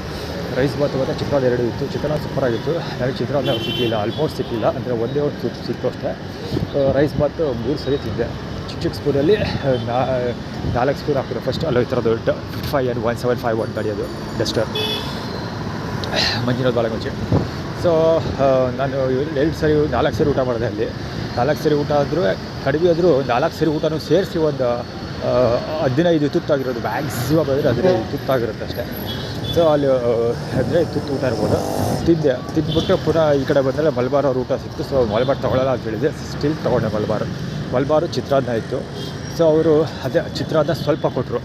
ರೈಸ್ ಬಾತು ಮತ್ತು ಚಿತ್ರಾನ್ನ 2 ಇತ್ತು. ಚಿತ್ರಾನ್ನ ಸೂಪರಾಗಿತ್ತು. ನನಗೆ ಚಿತ್ರಾನ್ನ ಸಿಕ್ಕಿಲ್ಲ, ಆಲ್ಮೋಸ್ಟ್ ಸಿಕ್ಕಿಲ್ಲ, ಅಂದರೆ ಒಂದೇ ಒಂದು ಸಿಕ್ತು ಅಷ್ಟೇ. ರೈಸ್ ಬಾತು 3 ಸರಿ ತಿಂದೆ. ಚಿಕ್ಕ ಸ್ಪೂನಲ್ಲಿ 4 ಸ್ಪೂನ್ ಹಾಕಿದ್ರು ಫಸ್ಟ್. ಅಲ್ಲೋ ಈ ಥರದ್ದು 1751 ಗಾಡಿ ಅದು ಡಸ್ಟರ್ ಮಂಜಿನೋದು ಬಾಳೆಮುಂಚೆ. ಸೊ ನಾನು 4 ಸರಿ ಊಟ ಮಾಡಿದೆ. ಅಲ್ಲಿ 4 ಸರಿ ಊಟ ಆದರೂ ಕಡಿಮೆ ಆದರೂ 4 ಸರಿ ಊಟನೂ ಸೇರಿಸಿ ಒಂದು 15 ತುತ್ತಾಗಿರೋದು ಮ್ಯಾಕ್ಸಿಮಮ್ ಅಂದರೆ 15 ತುತ್ತಾಗಿರುತ್ತೆ ಅಷ್ಟೇ. ಸೊ ಅಲ್ಲಿ ಅಂದರೆ ತುತ್ತು ಊಟ ಇರ್ಬೋದು. ತಿಂದ್ಬಿಟ್ಟು ಪುನಃ ಈ ಕಡೆ ಬಂದರೆ ಮಲಬಾರ್ ಅವ್ರ ಊಟ ಸಿಕ್ತು. ಸೊ ಮಲಬಾರ್ ತೊಗೊಳ್ಳಲ್ಲ ಅಂತ ಹೇಳಿದೆ, ಸ್ಟಿಲ್ ತೊಗೊಂಡೆ ಮಲಬಾರು ಚಿತ್ರಾನ್ನ ಇತ್ತು. ಸೊ ಅವರು ಅದೇ ಚಿತ್ರಾನ್ನ ಸ್ವಲ್ಪ ಕೊಟ್ಟರು.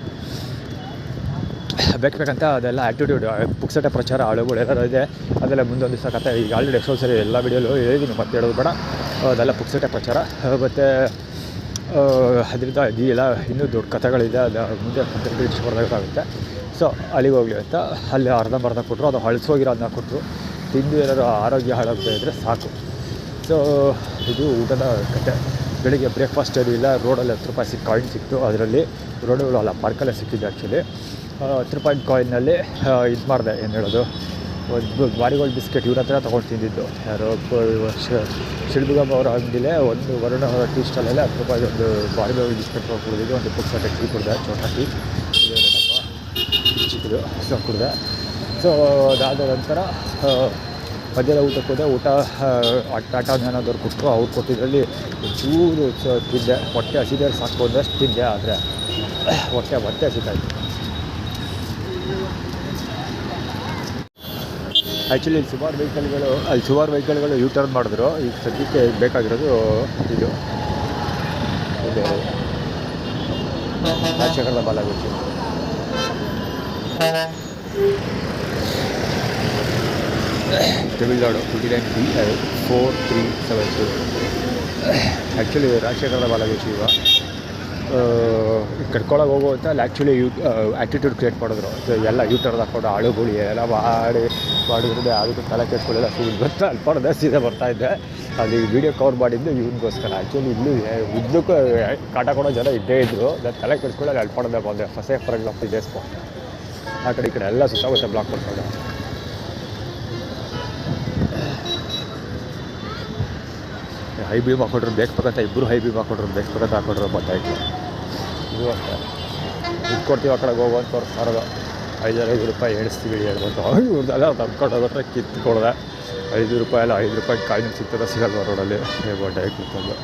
ಬೇಕಂತ ಅದೆಲ್ಲ ಆ್ಯಕ್ಟಿಟ್ಯೂಡ್ ಪುಕ್ಸಟೆ ಪ್ರಚಾರ ಹಳುಗಳು ಏನಾರು ಇದೆ ಅದೆಲ್ಲ ಮುಂದೊಂದು ದಿವಸ ಕತೆ. ಈಗ ಆಲ್ರೆಡಿ ಎಷ್ಟೋ ಸರಿ ಎಲ್ಲ ವಿಡಿಯೋಲು ಹೇಳಿದ್ದೀನಿ, ಮತ್ತೆ ಹೇಳೋದು ಬೇಡ. ಅದೆಲ್ಲ ಪುಕ್ಸಟೆ ಪ್ರಚಾರ. ಮತ್ತು ಅದರಿಂದ ಇದೆಲ್ಲ ಇನ್ನೂ ದೊಡ್ಡ ಕಥೆಗಳಿದೆ, ಅದು ಮುಂದೆ ಇಟ್ಸ್ಕೊಡ್ದಾಗುತ್ತೆ. ಸೊ ಅಲ್ಲಿಗೆ ಹೋಗಲಿ ಅಂತ ಅಲ್ಲಿ ಅರ್ಧಂಬರ್ಧ ಕೊಟ್ಟರು. ಅದು ಹಳಸೋಗಿರೋ ಅದನ್ನ ಕೊಟ್ಟರು. ತಿಂದು ಏನಾದ್ರು ಆರೋಗ್ಯ ಹಾಳಾಗದೇ ಇದ್ದರೆ ಸಾಕು. ಸೊ ಇದು ಊಟದ ಕತೆ. ಬೆಳಿಗ್ಗೆ ಬ್ರೇಕ್ಫಾಸ್ಟ್ ಅದು ಇಲ್ಲ. ರೋಡಲ್ಲಿ 10 ರೂಪಾಯಿ ಕಾಯಿನ್ ಸಿಕ್ತು. ಅದರಲ್ಲಿ ರೋಡುಗಳು ಅಲ್ಲ ಪಾರ್ಕಲ್ಲೇ ಸಿಕ್ಕಿದ್ದು ಆ್ಯಕ್ಚುಲಿ. 10 ರೂಪಾಯಿ ಕಾಯಿನಲ್ಲಿ ಇದು ಮಾಡಿದೆ, ಏನು ಹೇಳೋದು, ಒಂದು ಬಾರಿಗೋಲ್ಡ್ ಬಿಸ್ಕೆಟ್ ಇವ್ರ ಹತ್ರ ತೊಗೊಂಡು ತಿಂದಿದ್ದು. ಯಾರೋ ಶಿಲ್ಬುಗಮ್ಮ ಅವರ ಅಂಗಡಿಲೇ ಒಂದು ವರುಣ ಅವರ ಟೀ ಸ್ಟಾಲಲ್ಲೇ 10 ರೂಪಾಯಿ ಒಂದು ಬಾರಿಗೋಲ್ಡ್ ಬಿಸ್ಕೆಟ್ ಕುಡಿದಿದ್ದು. ಒಂದು ಪುಕ್ಸಟೆ ಟೀ ಕುಡಿದೆ, ಚೋಟಾ ಟೀ ಚಿಕ್ಕದು. ಸೊ ಕುಡಿದೆ. ಸೊ ಅದಾದ ನಂತರ ಮಧ್ಯಾಹ್ನ ಊಟಕ್ಕೆ ಹೋದೆ. ಊಟ ಟಾಟಾ ಜ್ಞಾನದವ್ರು ಕೊಟ್ಟರು. ಅವ್ರು ಕೊಟ್ಟಿದ್ರಲ್ಲಿ ಚೂರು ತಿಂದೆ. ಹೊಟ್ಟೆ ಹಸಿದೆ ಸಾಕು ಒಂದಷ್ಟು ತಿಂದೆ, ಆದರೆ ಹೊಟ್ಟೆ ಮತ್ತೆ ಹಸಿತಾಯಿತ್ತು. ಆ್ಯಕ್ಚುಲಿ ಸುಮಾರು ವೆಹಿಕಲ್ಗಳು ಯೂ ಟರ್ನ್ ಮಾಡಿದ್ರು. ಈಗ ಸದ್ಯಕ್ಕೆ ಬೇಕಾಗಿರೋದು ಇದು ರಾಜಶೇಖರದ ಬಾಲಗುಚ್ಚಿ. ತಮಿಳ್ನಾಡು 29B4372. ಆ್ಯಕ್ಚುಲಿ ರಾಜಶೇಖರದ ಬಾಲಗುಚ್ಚಿ ಇವ ಕರ್ಕೊಳಗೆ ಹೋಗುವಂತ ಅಲ್ಲಿ ಆ್ಯಕ್ಚುಲಿ ಆ್ಯಟಿಟ್ಯೂಡ್ ಕ್ರಿಯೇಟ್ ಮಾಡಿದ್ರು. ಎಲ್ಲ ಯೂಟರ್ದು ಹಾಕೊಂಡು ಆಳುಗಳು ಎಲ್ಲ ಮಾಡಿದ್ರೆ ಅದಕ್ಕೆ ತಲೆ ಕೆಡ್ಸ್ಕೊಳ್ಳೆಲ್ಲ ಸಿಗೋದು ಗೊತ್ತಾ ಅಲ್ಪಡ್ದೆ ಸೀದಾ ಬರ್ತಾಯಿದ್ದೆ. ಅದು ಈ ವಿಡಿಯೋ ಕವರ್ ಮಾಡಿದ್ದು ಇವನಿಗೋಸ್ಕರ. ಆ್ಯಕ್ಚುಲಿ ಇಲ್ಲಿ ಉದ್ದಕ್ಕೂ ಕಾಟ ಕೊಡೋ ಜನ ಇದ್ದೇ ಇದ್ದರು. ನಾನು ತಲೆ ಕೆಡ್ಸ್ಕೊಳ್ಳಿ ಅಲ್ಪಡ್ದೆ ಬಂದೆ ಫಾರ್ ಎಕ್ಸಾಂಪಲ್ ಇದೇ ಸ್ಪಾಟ್. ಆ ಕಡೆ ಈ ಕಡೆ ಎಲ್ಲ ಸುತ್ತಮುತ್ತ ಬ್ಲಾಕ್ ಮಾಡ್ಕೊಂಡೆ. ಹೈ ಬೀಮ್ ಹಾಕೊಂಡ್ರು ಬೇಕಂತ ಇಬ್ಬರು ಹೈ ಬೀಮ್ ಹಾಕೊಂಡ್ರು ಬೇಕಂತ ಹಾಕೊಂಡ್ರು ಗೊತ್ತಾಯ್ತು. ಇದು ಅಷ್ಟೇ ದುಡ್ಡು ಕೊಡ್ತೀವಿ ಆ ಕಡೆಗೆ ಹೋಗುವಂಥವ್ರು ಸಾರೋದು 5 ರೂಪಾಯಿ ಎಣಿಸ್ತೀವಿ ಹೇಳ್ಬೋದು. ಇವ್ರದ್ದೆಲ್ಲ ತಂದ್ಕೊಂಡು ಹೋಗೋದ್ರೆ ಕಿತ್ಕೊಳ್ದೆ. 5 ರೂಪಾಯಿ ಅಲ್ಲ 5 ರೂಪಾಯಿ ಕಾಯಿನ್ ಸಿಗ್ತದೆ ಸಿಗಲ್ವ ರೋಡಲ್ಲಿ ಗೊಡ್ಡೆ ಕೂತ್ಕೊಂಡು.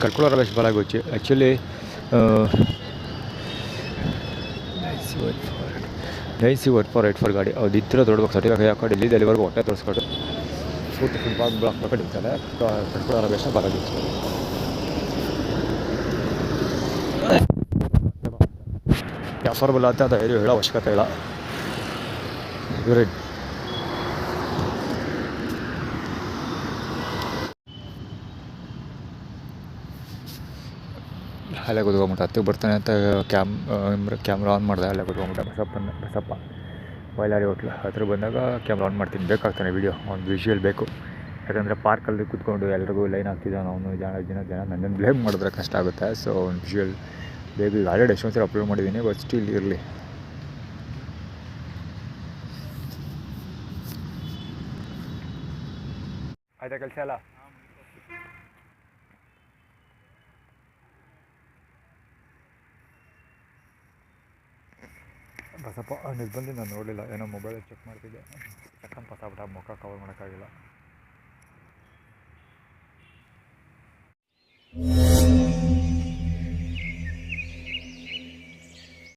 ಕರ್ಕೊಳ್ಳೋ ರಮೇಶ್ ಬಲಾಗೋಚಿ ಆ್ಯಕ್ಚುಲಿ 9C1484 ಗಾಡಿ ಅದು ಇದ್ರೆ ದೊಡ್ಡ ಸರ್ಟಿಫಿಕೇಟ್ ಹಾಕೊಂಡು ಇಲ್ಲಿ ಅಲ್ಲಿವರೆಗೂ ಹೊಟ್ಟೆ ತೋರಿಸ್ಕೊಂಡು ಫುಟ್ ಫುಟ್ಬಾಲ್ ಬ್ಲಾಕ್ ಮಾಡ್ಕೊಂಡಿರ್ತಾರೆ. ಕರ್ಕೊಳ್ಳೋ ರಮೇಶ ಬಲಾಗೋಚಿ. ಅಫರ್ಬಲ್ ಅಂತ ಅದು ಹೇಳೋ ಅವಶ್ಯಕತೆ ಇಲ್ಲ. ಇವರೇ ಅಲ್ಲೇ ಕೂತ್ಕೊಂಬಿಟ್ಟು ಹತ್ತಿಗೆ ಬರ್ತಾನೆ ಅಂತ ಕ್ಯಾಮ್ರಾ ಆನ್ ಮಾಡಿದೆ. ಅಲ್ಲೇ ಕೂತ್ಕೊಂಬಿಟ್ಟ ಬಸಪ್ಪ ಬಯಲಾರಿ ಹೋಟ್ಲು ಹತ್ರ ಬಂದಾಗ ಕ್ಯಾಮ್ರಾ ಆನ್ ಮಾಡ್ತೀನಿ. ಬೇಕಾಗ್ತಾನೆ ವೀಡಿಯೋ ಒಂದು ವಿಷುವಲ್ ಬೇಕು. ಯಾಕಂದರೆ ಪಾರ್ಕಲ್ಲಿ ಕೂತ್ಕೊಂಡು ಎಲ್ರಿಗೂ ಲೈನ್ ಆಗ್ತಿದ್ದಾನೆ ಅವನು ಜನ ನನ್ನನ್ನು ಬ್ಲೇಮ್ ಮಾಡಿದ್ರೆ ಕಷ್ಟ ಆಗುತ್ತೆ. ಸೊ ಒಂದು ವಿಷುವಲ್ ಬೇಗ ಈಗ ಆಲ್ರೆಡಿ ಎಷ್ಟೊಂದು ಸಲ ಅಪ್ಲೋಡ್ ಮಾಡಿದ್ದೀನಿ. ಬಟ್ ಸ್ಟಿಲ್ ಇರಲಿ. ಆಯ್ತಾ ಕೆಲಸ ಎಲ್ಲ ಬಸಪ್ಪ ಅವ್ನಿಗೆ ಬಂದು ನಾನು ನೋಡಲಿಲ್ಲ. ಏನೋ ಮೊಬೈಲಲ್ಲಿ ಚೆಕ್ ಮಾಡ್ತಿದ್ದೆ. ಟಕ್ಕಂತ ಪಸಾಬಿಟ್ಟ ಮುಖ ಕವರ್ ಮಾಡೋಕ್ಕಾಗಿಲ್ಲ.